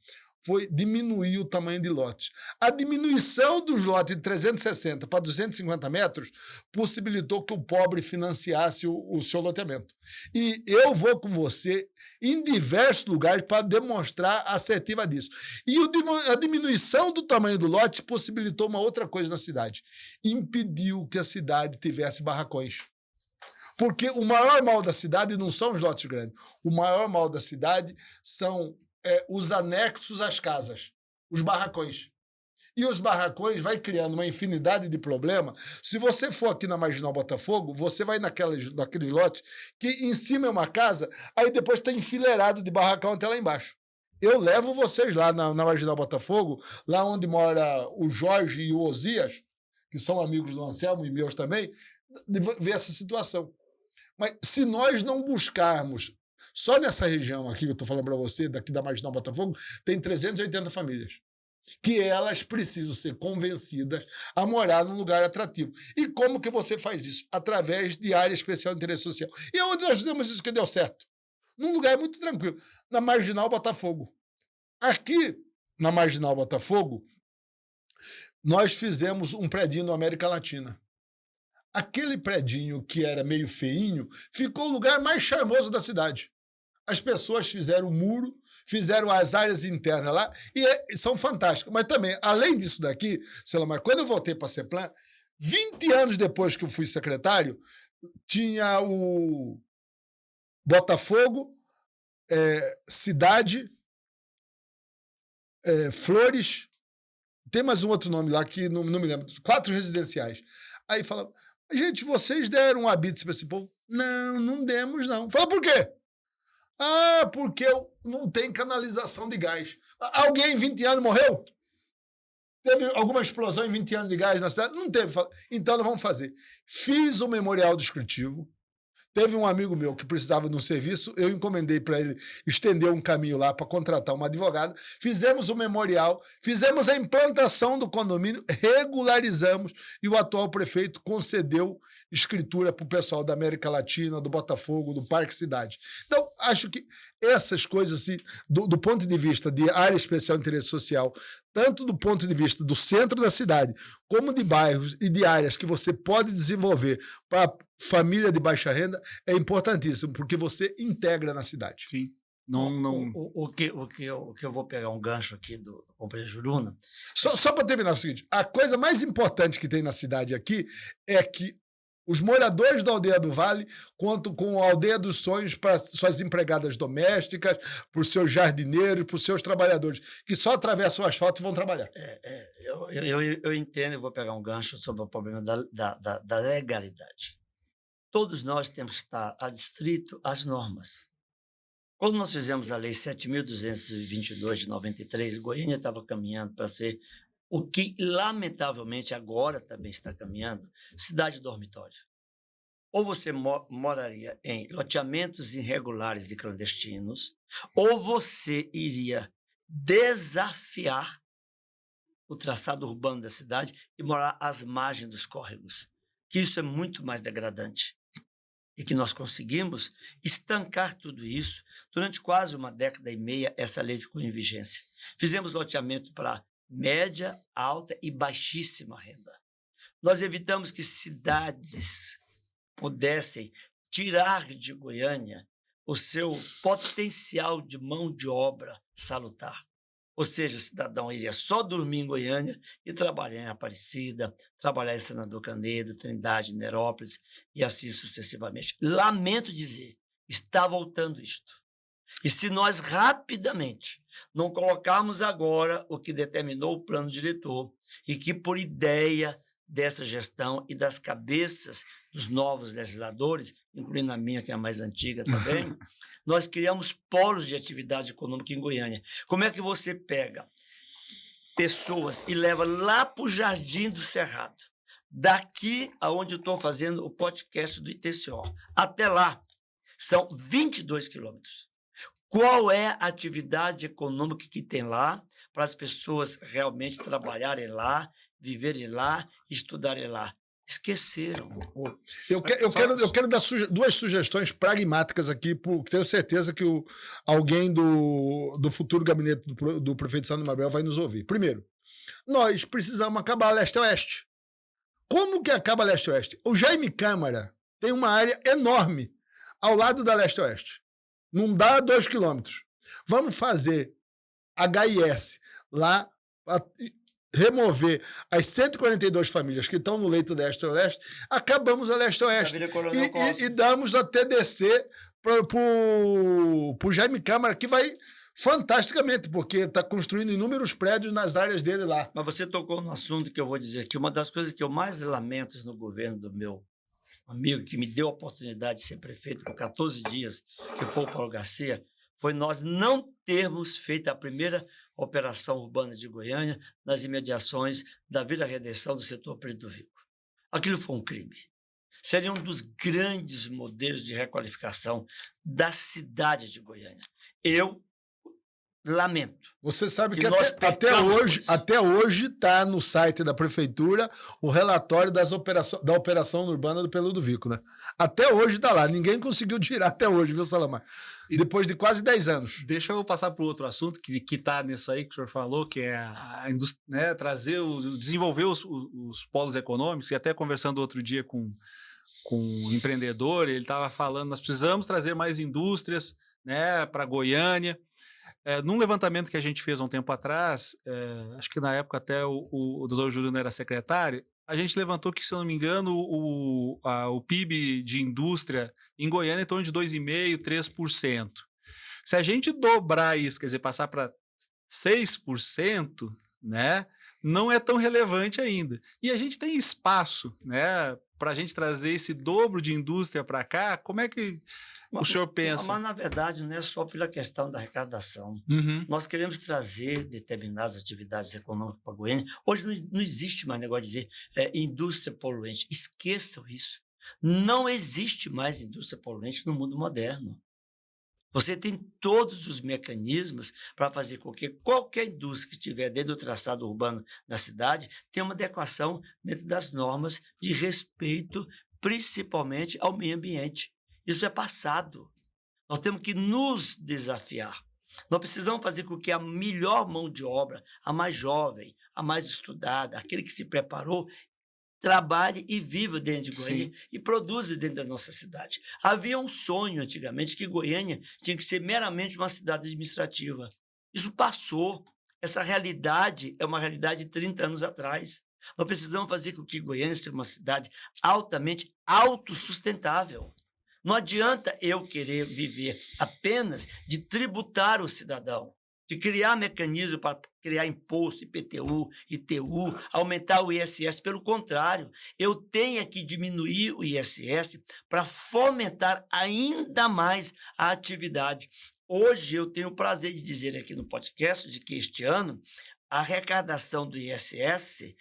Foi diminuir o tamanho de lotes. A diminuição dos lotes de 360 para 250 metros possibilitou que o pobre financiasse o seu loteamento. E eu vou com você em diversos lugares para demonstrar a assertiva disso. E a diminuição do tamanho do lote possibilitou uma outra coisa na cidade. Impediu que a cidade tivesse barracões. Porque o maior mal da cidade não são os lotes grandes. O maior mal da cidade são os anexos às casas, os barracões. E os barracões vai criando uma infinidade de problemas. Se você for aqui na Marginal Botafogo, você vai naquele lote que em cima é uma casa, aí depois está enfileirado de barracão até lá embaixo. Eu levo vocês lá na Marginal Botafogo, lá onde mora o Jorge e o Osias, que são amigos do Anselmo e meus também, de ver essa situação. Mas se nós não buscarmos, só nessa região aqui que eu estou falando para você, daqui da Marginal Botafogo, tem 380 famílias, que elas precisam ser convencidas a morar num lugar atrativo. E como que você faz isso? Através de área especial de interesse social. E onde nós fizemos isso que deu certo? Num lugar muito tranquilo, na Marginal Botafogo. Aqui, na Marginal Botafogo, nós fizemos um predinho na América Latina. Aquele predinho que era meio feinho ficou o lugar mais charmoso da cidade. As pessoas fizeram o muro, fizeram as áreas internas lá e são fantásticas. Mas também, além disso daqui, Selomar, quando eu voltei para a CEPLAN, 20 anos depois que eu fui secretário, tinha o Botafogo, Cidade, Flores, tem mais um outro nome lá que não me lembro, 4 residenciais. Aí fala, gente, vocês deram um habite para esse povo? Não, não demos, não. Fala, por quê? Ah, porque não tem canalização de gás. Alguém em 20 anos morreu? Teve alguma explosão em 20 anos de gás na cidade? Não teve. Então, nós vamos fazer. Fiz o memorial descritivo. Teve um amigo meu que precisava de um serviço, eu encomendei para ele estender um caminho lá para contratar uma advogada, fizemos o memorial, fizemos a implantação do condomínio, regularizamos e o atual prefeito concedeu escritura para o pessoal da América Latina, do Botafogo, do Parque Cidade. Então, acho que essas coisas, assim, do ponto de vista de área especial de interesse social, tanto do ponto de vista do centro da cidade, como de bairros e de áreas que você pode desenvolver para família de baixa renda, é importantíssimo, porque você integra na cidade. Sim. O que eu vou pegar um gancho aqui do companheiro Juruna. Só para terminar o seguinte, a coisa mais importante que tem na cidade aqui é que os moradores da Aldeia do Vale, quanto com a Aldeia dos Sonhos para suas empregadas domésticas, para os seus jardineiros, para os seus trabalhadores, que só atravessam o asfalto e vão trabalhar. Eu entendo, eu vou pegar um gancho sobre o problema da legalidade. Todos nós temos que estar adstrito às normas. Quando nós fizemos a Lei 7.222 de 93, Goiânia estava caminhando para ser o que, lamentavelmente, agora também está caminhando, cidade dormitório. Ou você moraria em loteamentos irregulares e clandestinos, ou você iria desafiar o traçado urbano da cidade e morar às margens dos córregos, que isso é muito mais degradante. E que nós conseguimos estancar tudo isso. Durante quase uma década e meia, essa lei ficou em vigência. Fizemos loteamento para média, alta e baixíssima renda. Nós evitamos que cidades pudessem tirar de Goiânia o seu potencial de mão de obra salutar. Ou seja, o cidadão iria só dormir em Goiânia e trabalhar em Aparecida, trabalhar em Senador Canedo, Trindade, Nerópolis e assim sucessivamente. Lamento dizer, está voltando isto. E se nós rapidamente não colocarmos agora o que determinou o plano diretor e que por ideia dessa gestão e das cabeças dos novos legisladores, incluindo a minha, que é a mais antiga também, nós criamos polos de atividade econômica em Goiânia. Como é que você pega pessoas e leva lá para o Jardim do Cerrado, daqui aonde eu estou fazendo o podcast do ITCO, até lá, são 22 quilômetros. Qual é a atividade econômica que tem lá para as pessoas realmente trabalharem lá, viverem lá, estudarem lá? Esqueceram. Eu quero dar duas sugestões pragmáticas aqui, porque tenho certeza que alguém do futuro gabinete do prefeito Sandro Mabel vai nos ouvir. Primeiro, nós precisamos acabar a leste-oeste. Como que acaba a leste-oeste? O Jaime Câmara tem uma área enorme ao lado da leste-oeste. Não dá 2 quilômetros. Vamos fazer HIS lá, remover as 142 famílias que estão no leito leste-oeste, acabamos a leste-oeste e damos a TDC para o Jaime Câmara, que vai fantasticamente, porque está construindo inúmeros prédios nas áreas dele lá. Mas você tocou no assunto que eu vou dizer que uma das coisas que eu mais lamento no governo do meu amigo, que me deu a oportunidade de ser prefeito por 14 dias, que foi o Paulo Garcia, foi nós não termos feito a primeira operação urbana de Goiânia nas imediações da Vila Redenção do setor Preto do Vico. Aquilo foi um crime. Seria um dos grandes modelos de requalificação da cidade de Goiânia. Eu lamento. Você sabe que até hoje está no site da prefeitura o relatório da operação urbana do Peludo Vico, né? Até hoje está lá. Ninguém conseguiu tirar até hoje, viu, Salomar? Depois de quase 10 anos. Deixa eu passar para o outro assunto que está nisso aí que o senhor falou, que é a indústria, né, desenvolver os polos econômicos, e até conversando outro dia com um empreendedor, ele estava falando, nós precisamos trazer mais indústrias, né, para Goiânia. Num levantamento que a gente fez há um tempo atrás, acho que na época até o doutor Juliano era secretário, a gente levantou que, se eu não me engano, o PIB de indústria em Goiânia é em torno de 2,5%, 3%. Se a gente dobrar isso, quer dizer, passar para 6%, né, não é tão relevante ainda. E a gente tem espaço, né, para a gente trazer esse dobro de indústria para cá. Como é que o senhor pensa? Mas, na verdade, não é só pela questão da arrecadação. Uhum. Nós queremos trazer determinadas atividades econômicas para Goiânia. Hoje não existe mais negócio de dizer indústria poluente. Esqueçam isso. Não existe mais indústria poluente no mundo moderno. Você tem todos os mecanismos para fazer com que qualquer indústria que estiver dentro do traçado urbano da cidade tenha uma adequação dentro das normas de respeito, principalmente ao meio ambiente. Isso é passado. Nós temos que nos desafiar. Nós precisamos fazer com que a melhor mão de obra, a mais jovem, a mais estudada, aquele que se preparou, trabalhe e viva dentro de Goiânia. Sim. E produza dentro da nossa cidade. Havia um sonho antigamente que Goiânia tinha que ser meramente uma cidade administrativa. Isso passou. Essa realidade é uma realidade de 30 anos atrás. Nós precisamos fazer com que Goiânia seja uma cidade altamente autossustentável. Não adianta eu querer viver apenas de tributar o cidadão, de criar mecanismo para criar imposto, IPTU, ITU, aumentar o ISS. Pelo contrário, eu tenho que diminuir o ISS para fomentar ainda mais a atividade. Hoje eu tenho o prazer de dizer aqui no podcast de que este ano a arrecadação do ISS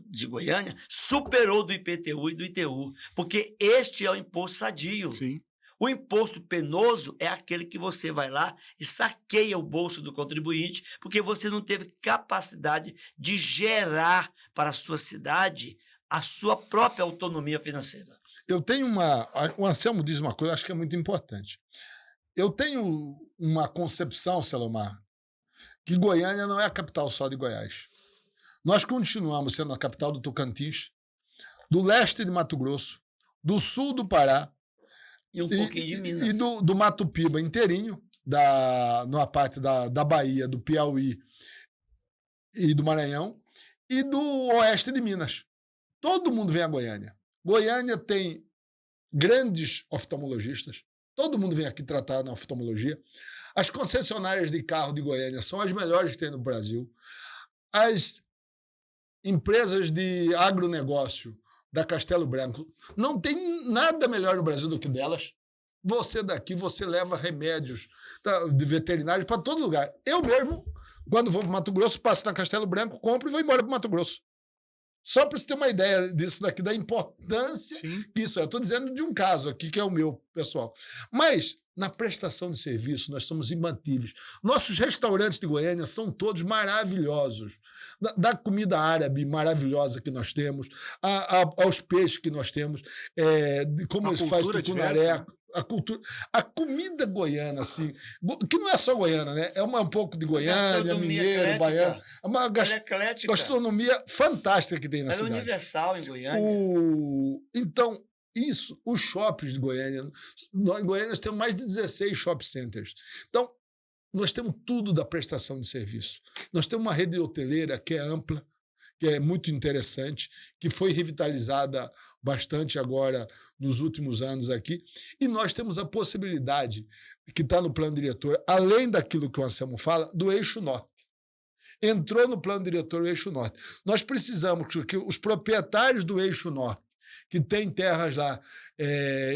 de Goiânia superou do IPTU e do ITU, porque este é o imposto sadio. Sim. O imposto penoso é aquele que você vai lá e saqueia o bolso do contribuinte, porque você não teve capacidade de gerar para a sua cidade a sua própria autonomia financeira. Eu tenho o Anselmo diz uma coisa, acho que é muito importante. Eu tenho uma concepção, Selomar, que Goiânia não é a capital só de Goiás. Nós continuamos sendo a capital do Tocantins, do leste de Mato Grosso, do sul do Pará, E um pouquinho de Minas. E do Mato Piba inteirinho, numa parte da Bahia, do Piauí e do Maranhão, e do oeste de Minas. Todo mundo vem a Goiânia. Goiânia tem grandes oftalmologistas, todo mundo vem aqui tratar na oftalmologia. As concessionárias de carro de Goiânia são as melhores que tem no Brasil. As empresas de agronegócio da Castelo Branco, não tem nada melhor no Brasil do que delas. Você daqui, você leva remédios de veterinários para todo lugar. Eu mesmo, quando vou para Mato Grosso, passo na Castelo Branco, compro e vou embora para Mato Grosso. Só para você ter uma ideia disso daqui, da importância que isso é. Eu estou dizendo de um caso aqui, que é o meu, pessoal. Mas, na prestação de serviço, nós somos imbatíveis. Nossos restaurantes de Goiânia são todos maravilhosos. Da comida árabe maravilhosa que nós temos, aos peixes que nós temos, de como eles fazem tucunaré, a comida goiana, assim, que não é só goiana, né? É um pouco de Goiânia, mineiro, baiano. É uma gastronomia fantástica que tem na cidade. É universal em Goiânia. Então, isso, os shoppings de Goiânia, nós em Goiânia nós temos mais de 16 shopping centers. Então, nós temos tudo da prestação de serviço. Nós temos uma rede hoteleira que é ampla, que é muito interessante, que foi revitalizada bastante agora nos últimos anos aqui, e nós temos a possibilidade, que está no plano diretor, além daquilo que o Anselmo fala, do Eixo Norte. Entrou no plano diretor o Eixo Norte. Nós precisamos que os proprietários do Eixo Norte, que tem terras lá,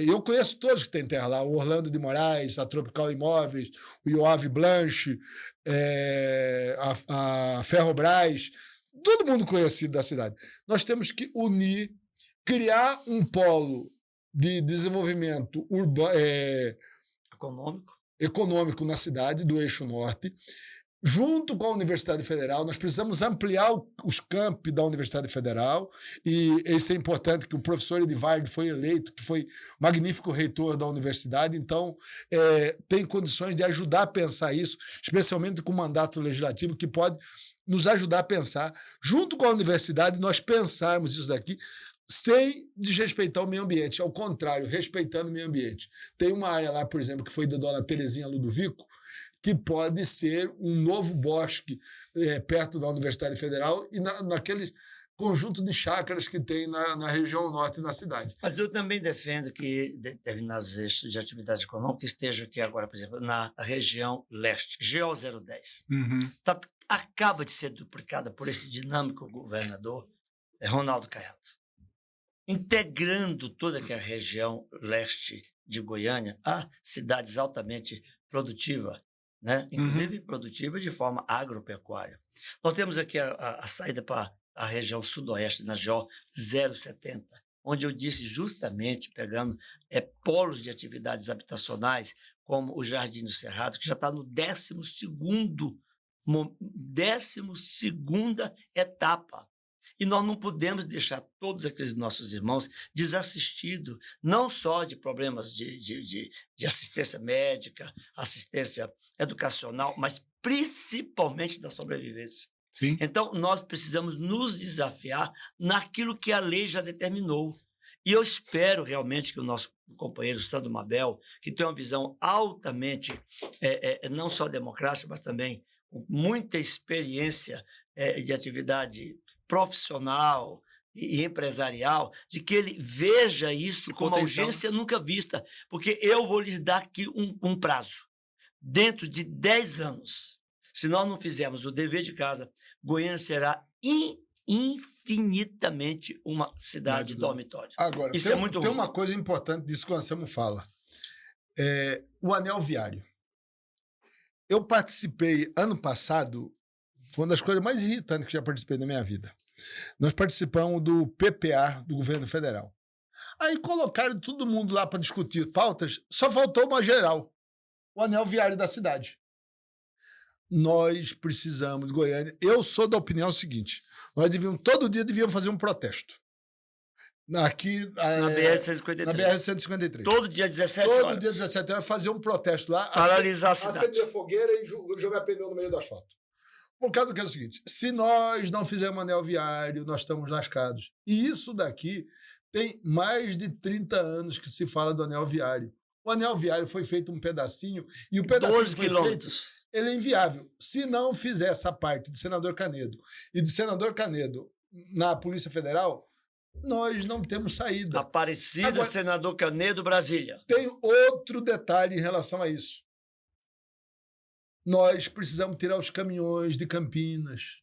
eu conheço todos que têm terra lá, o Orlando de Moraes, a Tropical Imóveis, o Ioave Blanche, a Ferrobras, todo mundo conhecido da cidade. Nós temos que unir, criar um polo de desenvolvimento econômico na cidade do Eixo Norte, junto com a Universidade Federal. Nós precisamos ampliar os campi da Universidade Federal, e isso é importante, que o professor Edivardo foi eleito, que foi magnífico reitor da universidade, então tem condições de ajudar a pensar isso, especialmente com o mandato legislativo, que pode nos ajudar a pensar, junto com a universidade, nós pensarmos isso daqui sem desrespeitar o meio ambiente, ao contrário, respeitando o meio ambiente. Tem uma área lá, por exemplo, que foi da dona Terezinha Ludovico, que pode ser um novo bosque perto da Universidade Federal e naquele conjunto de chácaras que tem na região norte da cidade. Mas eu também defendo que determinados eixos de atividade econômica estejam aqui agora, por exemplo, na região leste, GO 010. Acaba de ser duplicada por esse dinâmico governador, Ronaldo Caiado, integrando toda aquela região leste de Goiânia a cidades altamente produtivas, né? Inclusive produtivas de forma agropecuária. Nós temos aqui a saída para a região sudoeste, na GO 070, onde eu disse justamente, pegando polos de atividades habitacionais, como o Jardim do Cerrado, que já está no 12ª etapa. E nós não podemos deixar todos aqueles nossos irmãos desassistidos, não só de problemas de assistência médica, assistência educacional, mas principalmente da sobrevivência. Sim. Então, nós precisamos nos desafiar naquilo que a lei já determinou. E eu espero realmente que o nosso companheiro Sandro Mabel, que tem uma visão altamente, não só democrática, mas também com muita experiência de atividade profissional e empresarial, de que ele veja isso como uma potencial. urgência nunca vista. Porque eu vou lhes dar aqui um prazo. Dentro de 10 anos, se nós não fizermos o dever de casa, Goiânia será infinitamente uma cidade dormitório. Agora, Isso é muito tem ruim. uma coisa importante disso que o Anselmo fala. O anel viário. Eu participei, ano passado, foi uma das coisas mais irritantes que já participei na minha vida. Nós participamos do PPA do governo federal. Aí colocaram todo mundo lá para discutir pautas, só faltou uma geral, o anel viário da cidade. Nós precisamos de Goiânia. Eu sou da opinião seguinte, nós todo dia devíamos fazer um protesto. Aqui, Na BR-153. Na BR-153. Todo dia, 17 horas. Todo dia, 17 horas, fazer um protesto lá. Paralisar a cidade. Acender fogueira e jogar pneu no meio do asfalto. Por causa do que é o seguinte, se nós não fizermos anel viário, nós estamos lascados. E isso daqui tem mais de 30 anos que se fala do anel viário. O anel viário foi feito um pedacinho, e o pedacinho 12 foi quilômetros. feito, ele é inviável. Se não fizer essa parte de Senador Canedo e de Senador Canedo na Polícia Federal, nós não temos saída. Aparecida, Agora, Senador Canedo, Brasília. tem outro detalhe em relação a isso. Nós precisamos tirar os caminhões de Campinas.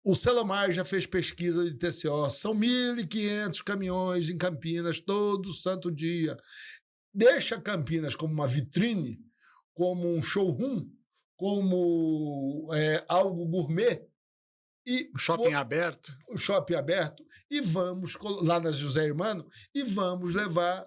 O Selomar já fez pesquisa de TCO. São 1.500 caminhões em Campinas todo santo dia. Deixa Campinas como uma vitrine, como um showroom, como algo gourmet. E O shopping aberto. o shopping aberto, e vamos lá na José Hermano, e vamos levar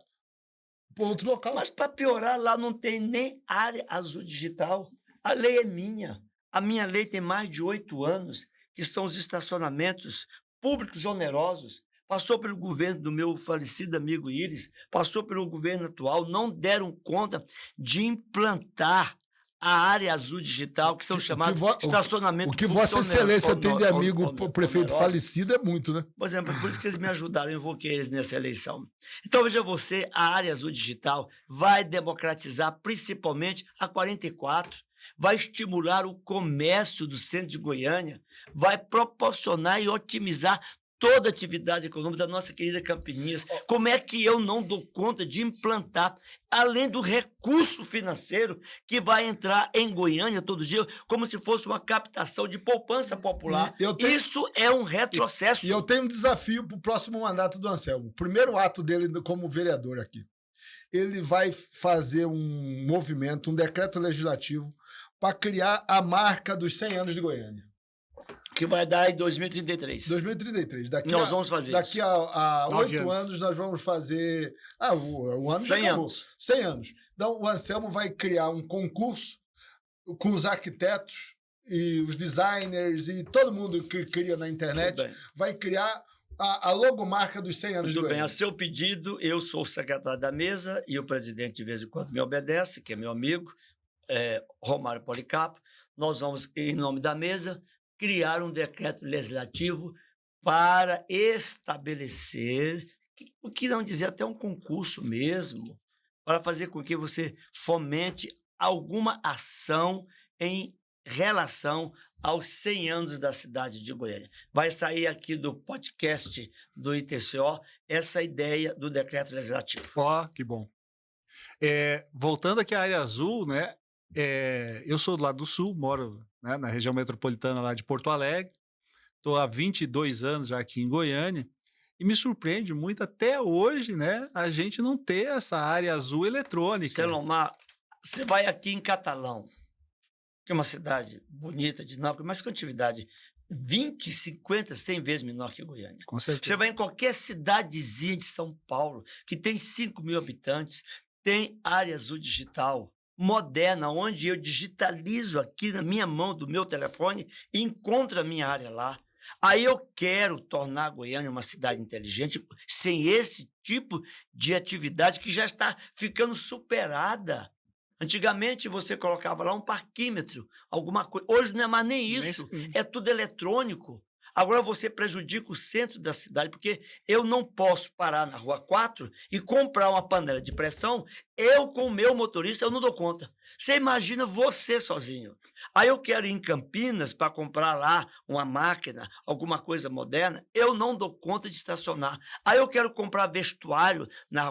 para outro local. Mas, para piorar, lá não tem nem área azul digital. A lei é minha. A minha lei tem mais de 8 anos, que são os estacionamentos públicos onerosos. Passou pelo governo do meu falecido amigo Íris, passou pelo governo atual, não deram conta de implantar a área azul digital, que são chamados estacionamentos públicos. O que públicos Vossa Excelência tem de amigo prefeito onerosos. falecido é muito, né? Por exemplo, por isso que eles me ajudaram, eu invoquei eles nessa eleição. Então, veja você, a área azul digital vai democratizar principalmente a 44, vai estimular o comércio do centro de Goiânia, vai proporcionar e otimizar toda a atividade econômica da nossa querida Campinas. Como é que eu não dou conta de implantar, além do recurso financeiro que vai entrar em Goiânia todo dia, como se fosse uma captação de poupança popular? Isso é um retrocesso. E eu tenho um desafio para o próximo mandato do Anselmo. O primeiro ato dele como vereador aqui. Ele vai fazer um movimento, um decreto legislativo para criar a marca dos 100 anos de Goiânia. Que vai dar em 2033. 2033. Nós vamos fazer daqui a 8 anos nós vamos fazer... o ano 100 já acabou. anos. 100 anos. Então, o Anselmo vai criar um concurso com os arquitetos e os designers e todo mundo que cria na internet. Vai criar a logomarca dos 100 anos de Goiânia. Muito bem. A seu pedido, eu sou o secretário da mesa e o presidente de vez em quando me obedece, que é meu amigo, Romário Policarpo. Nós vamos, em nome da mesa, criar um decreto legislativo para estabelecer, o que não dizer até um concurso mesmo, para fazer com que você fomente alguma ação em relação aos 100 anos da cidade de Goiânia. Vai sair aqui do podcast do ITCO essa ideia do decreto legislativo. Que bom. Voltando aqui à área azul, né? Eu sou do lado do sul, moro, né, na região metropolitana lá de Porto Alegre. Estou há 22 anos já aqui em Goiânia e me surpreende muito até hoje, né, a gente não ter essa área azul eletrônica. Selomar, você vai aqui em Catalão, que é uma cidade bonita, dinâmica, mas com atividade 20, 50, 100 vezes menor que Goiânia. Com certeza. Você vai em qualquer cidadezinha de São Paulo, que tem 5 mil habitantes, tem área azul digital moderna, onde eu digitalizo aqui na minha mão do meu telefone e encontro a minha área lá. Aí eu quero tornar Goiânia uma cidade inteligente sem esse tipo de atividade que já está ficando superada. Antigamente você colocava lá um parquímetro, alguma coisa. Hoje não é mais nem isso, é tudo eletrônico. Agora você prejudica o centro da cidade, porque eu não posso parar na Rua 4 e comprar uma panela de pressão, eu com o meu motorista, eu não dou conta. Você imagina você sozinho. Aí eu quero ir em Campinas para comprar lá uma máquina, alguma coisa moderna, eu não dou conta de estacionar. Aí eu quero comprar vestuário na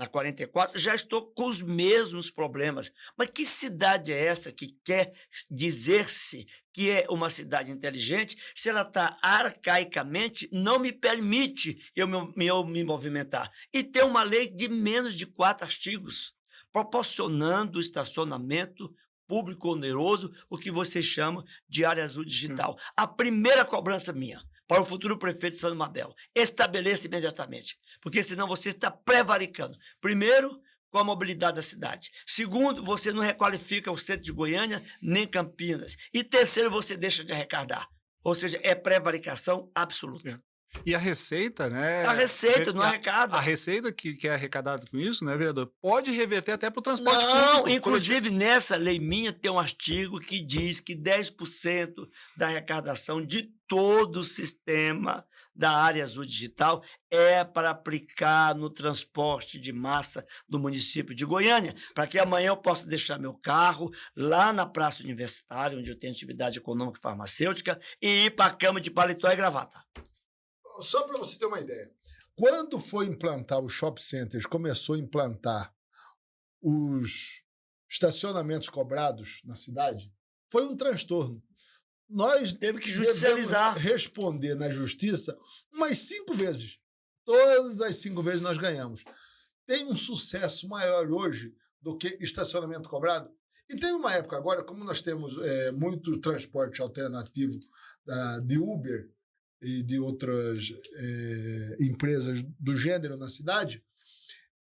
44, já estou com os mesmos problemas. Mas que cidade é essa que quer dizer-se que é uma cidade inteligente, se ela está arcaicamente, não me permite eu me movimentar? E tem uma lei de menos de 4 artigos, proporcionando estacionamento público oneroso, o que você chama de área azul digital. A primeira cobrança minha para o futuro prefeito de São Mabel: estabeleça imediatamente, porque senão você está prevaricando. Primeiro, com a mobilidade da cidade. Segundo, você não requalifica o centro de Goiânia nem Campinas. E terceiro, você deixa de arrecadar. Ou seja, é prevaricação absoluta. E a receita, né? A receita não arrecada. A receita que é arrecadada com isso, né, vereador, pode reverter até para o transporte não, público. Inclusive, nessa lei minha tem um artigo que diz que 10% da arrecadação de todo o sistema da área azul digital é para aplicar no transporte de massa do município de Goiânia, para que amanhã eu possa deixar meu carro lá na Praça Universitária, onde eu tenho atividade econômica e farmacêutica, e ir para a cama de paletó e gravata. Só para você ter uma ideia, quando foi implantar os shopping centers, começou a implantar os estacionamentos cobrados na cidade, foi um transtorno. Nós teve que judicializar, responder na justiça umas 5 vezes. Todas as 5 vezes nós ganhamos. Tem um sucesso maior hoje do que estacionamento cobrado? E tem uma época agora, como nós temos muito transporte alternativo de Uber e de outras empresas do gênero na cidade,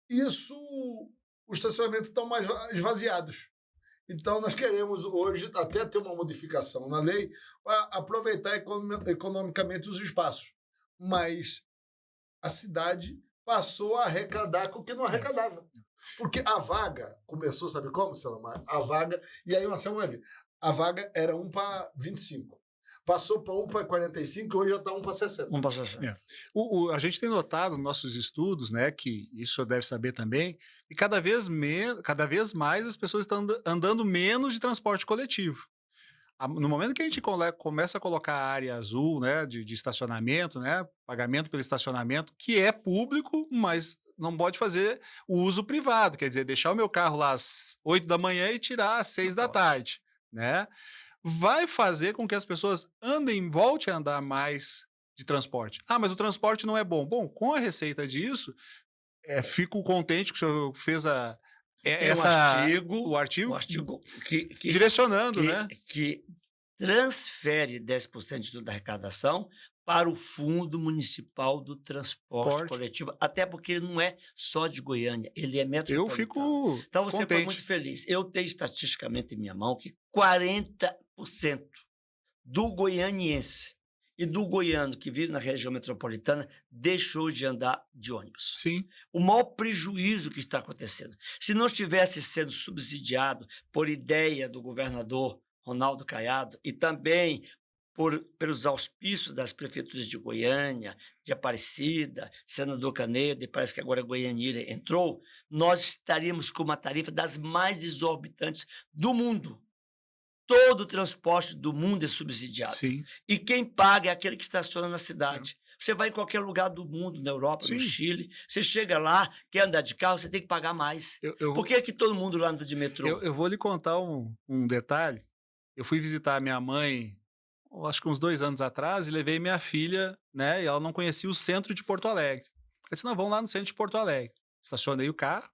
os estacionamentos estão mais esvaziados. Então, nós queremos hoje até ter uma modificação na lei para aproveitar economicamente os espaços. Mas a cidade passou a arrecadar com o que não arrecadava. Porque a vaga começou, sabe como, Selomar? A vaga, e aí você vai ver, a vaga era 1 para 25. Passou para 1 para 45 e hoje já está 1 para 60. 1 para 60. A gente tem notado nos nossos estudos, né, que isso você deve saber também, que cada vez mais as pessoas estão andando menos de transporte coletivo. No momento que a gente começa a colocar a área azul, né, de estacionamento, né, pagamento pelo estacionamento, que é público, mas não pode fazer o uso privado, quer dizer, deixar o meu carro lá às 8 da manhã e tirar às 6 da tarde, né? Vai fazer com que as pessoas voltem a andar mais de transporte. Ah, mas o transporte não é bom. Bom, com a receita disso, fico contente que o senhor fez o artigo que direcionando, né? Que transfere 10% de toda a arrecadação para o Fundo Municipal do Transporte Coletivo, até porque ele não é só de Goiânia, ele é metropolitano. Eu fico Então você contente. foi muito feliz. Eu tenho estatisticamente em minha mão que 40% do goianiense e do goiano que vive na região metropolitana deixou de andar de ônibus. Sim. O maior prejuízo que está acontecendo. Se não estivesse sendo subsidiado por ideia do governador Ronaldo Caiado e também pelos auspícios das prefeituras de Goiânia, de Aparecida, Senador Canedo, e parece que agora Goianira entrou, nós estaríamos com uma tarifa das mais exorbitantes do mundo. Todo o transporte do mundo é subsidiado. Sim. E quem paga é aquele que estaciona na cidade. Você vai em qualquer lugar do mundo, na Europa, Sim. no Chile, você chega lá, quer andar de carro, você tem que pagar mais. Por que é que todo mundo lá anda de metrô? Eu vou lhe contar um detalhe. Eu fui visitar a minha mãe, acho que uns 2 anos atrás, e levei minha filha, né? E ela não conhecia o centro de Porto Alegre. Eu disse, não, vamos lá no centro de Porto Alegre. Estacionei o carro,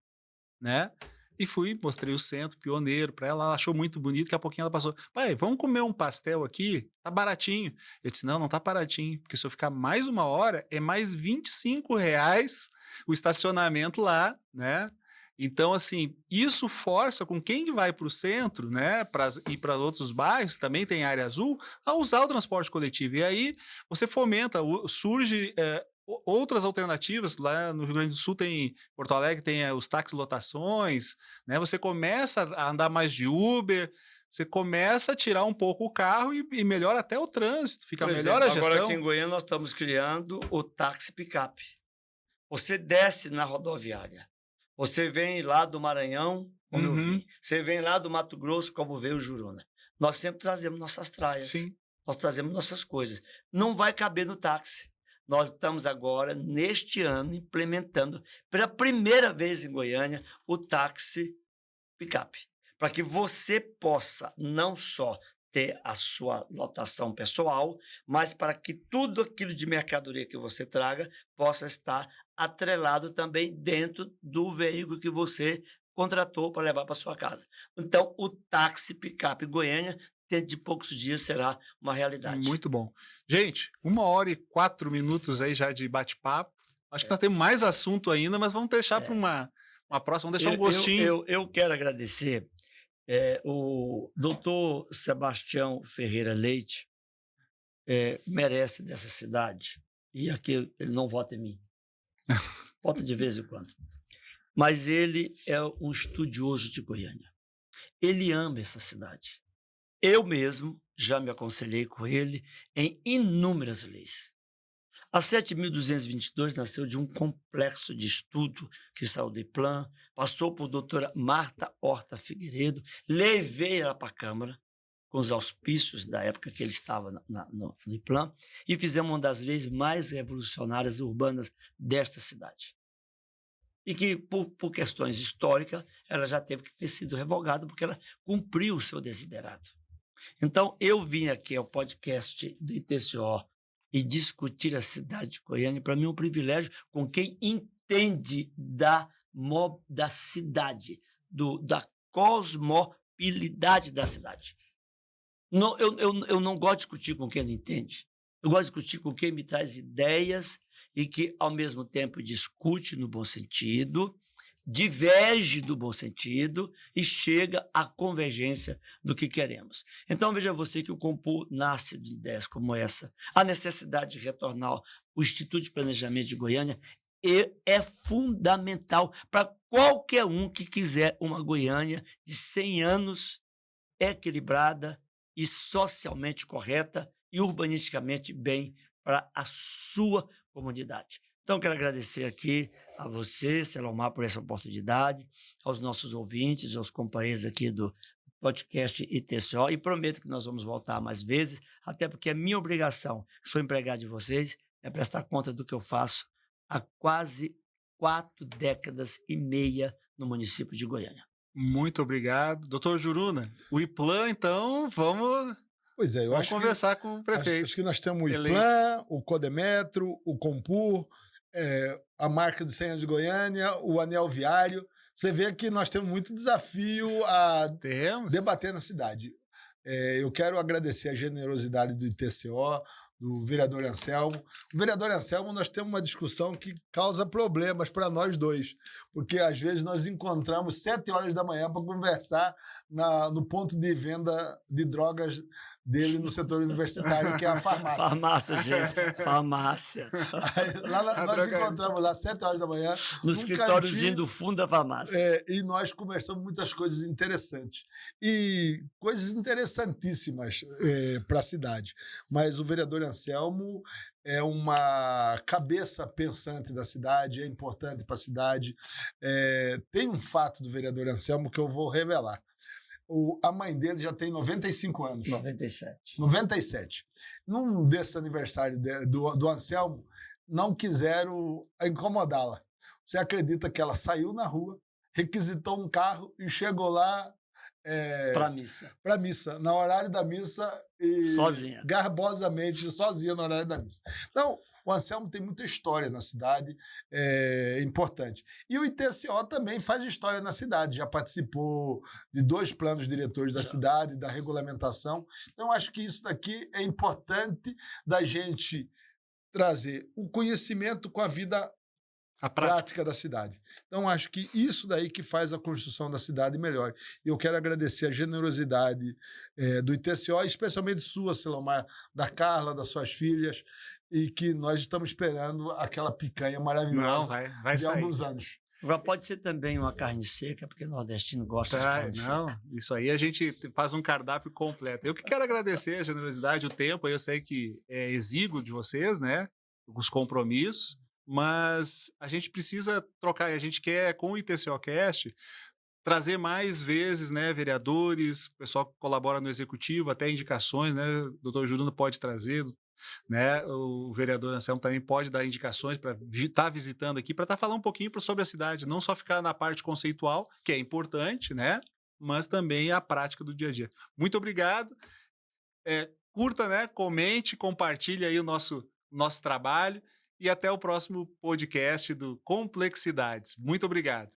né? E mostrei o centro, pioneiro, para ela. Ela achou muito bonito. Daqui a pouquinho ela passou, pai, vamos comer um pastel aqui? Tá baratinho. Eu disse, não tá baratinho, porque se eu ficar mais 1 hora, é mais R$25 o estacionamento lá, né? Então, assim, isso força com quem vai para o centro, né, e para outros bairros, também tem área azul, a usar o transporte coletivo. E aí você fomenta, surge outras alternativas. Lá no Rio Grande do Sul Porto Alegre tem os táxis lotações, né, você começa a andar mais de Uber, você começa a tirar um pouco o carro e melhora até o trânsito, fica Por melhor a exemplo, agora gestão. aqui em Goiânia nós estamos criando o táxi picape. Você desce na rodoviária. Você vem lá do Maranhão, como eu Uhum. vim. Você vem lá do Mato Grosso, como veio o Juruna. Nós sempre trazemos nossas traias. Sim. Nós trazemos nossas coisas. Não vai caber no táxi. Nós estamos agora, neste ano, implementando, pela primeira vez em Goiânia, o táxi picape. Para que você possa não só ter a sua lotação pessoal, mas para que tudo aquilo de mercadoria que você traga possa estar atrelado também dentro do veículo que você contratou para levar para sua casa. Então, o táxi picape Goiânia, dentro de poucos dias, será uma realidade. Muito bom. Gente, 1h04 aí já de bate-papo. Acho que nós temos mais assunto ainda, mas vamos deixar para uma próxima, vamos deixar um gostinho. Eu quero agradecer o doutor Sebastião Ferreira Leite, merece dessa cidade, e aqui ele não vota em mim, vota de vez em quando, mas ele é um estudioso de Goiânia, ele ama essa cidade. Eu mesmo já me aconselhei com ele em inúmeras leis. A 7.222 nasceu de um complexo de estudo que saiu do IPLAN, passou por doutora Marta Horta Figueiredo, levei ela para a Câmara, com os auspícios da época que ele estava no IPLAN, e fizemos uma das leis mais revolucionárias urbanas desta cidade. E que, por questões históricas, ela já teve que ter sido revogada, porque ela cumpriu o seu desiderado. Então, eu vim aqui ao podcast do ITCO e discutir a cidade de Goiânia, para mim é um privilégio com quem entende da cidade, da cosmopolidade da cidade. Não, eu não gosto de discutir com quem não entende. Eu gosto de discutir com quem me traz ideias e que, ao mesmo tempo, discute no bom sentido, diverge do bom sentido e chega à convergência do que queremos. Então, veja você que o Compur nasce de ideias como essa. A necessidade de retornar o Instituto de Planejamento de Goiânia é fundamental para qualquer um que quiser uma Goiânia de 100 anos equilibrada e socialmente correta e urbanisticamente bem para a sua comunidade. Então, quero agradecer aqui a você, Selomar, por essa oportunidade, aos nossos ouvintes, aos companheiros aqui do podcast ITCO, e prometo que nós vamos voltar mais vezes, até porque é minha obrigação, sou empregado de vocês, é prestar conta do que eu faço há quase 4 décadas e meia no município de Goiânia. Muito obrigado. Doutor Juruna, o IPLAN, então, vamos conversar com o prefeito. Acho que nós temos o IPLAN, o Codemetro, o Compur, a marca de 100 anos de Goiânia, o anel viário. Você vê que nós temos muito desafio a debater na cidade. Eu quero agradecer a generosidade do ITCO, do vereador Anselmo. O vereador Anselmo, nós temos uma discussão que causa problemas para nós dois, porque às vezes nós encontramos 7 horas da manhã para conversar no ponto de venda de drogas dele no setor universitário, que é a farmácia. Farmácia, gente. Farmácia. Nós encontramos lá 7 horas da manhã. No escritóriozinho do fundo da farmácia. E nós conversamos muitas coisas interessantes. E coisas interessantíssimas para a cidade. Mas o vereador Anselmo é uma cabeça pensante da cidade, é importante para a cidade. Tem um fato do vereador Anselmo que eu vou revelar. A mãe dele já tem 95 anos. 97. Num desse aniversário do Anselmo, não quiseram incomodá-la. Você acredita que ela saiu na rua, requisitou um carro e chegou lá para missa, no horário da missa, e sozinha, garbosamente sozinha no horário da missa. Então, o Anselmo tem muita história na cidade, é importante. E o ITCO também faz história na cidade, já participou de 2 planos diretores da cidade, da regulamentação. Então, acho que isso daqui é importante da gente trazer o conhecimento com a vida prática da cidade. Então, acho que isso daí que faz a construção da cidade melhor. E eu quero agradecer a generosidade do ITCO, especialmente sua, Selomar, da Carla, das suas filhas, e que nós estamos esperando aquela picanha maravilhosa. Não, vai de sair. alguns anos. Agora pode ser também uma carne seca, porque o nordestino gosta de carne seca. Não, isso aí a gente faz um cardápio completo. Eu que quero agradecer a generosidade, o tempo. Eu sei que é exíguo de vocês, né? Os compromissos, mas a gente precisa trocar. A gente quer, com o ITCOcast, trazer mais vezes, né, vereadores, o pessoal que colabora no executivo, até indicações, né? O doutor Júlio pode trazer, né? O vereador Anselmo também pode dar indicações para estar visitando aqui, para estar falando um pouquinho sobre a cidade, não só ficar na parte conceitual, que é importante, né? Mas também a prática do dia a dia. Muito obrigado. Curta, né? Comente, compartilhe aí o nosso trabalho e até o próximo podcast do Complexidades. Muito obrigado.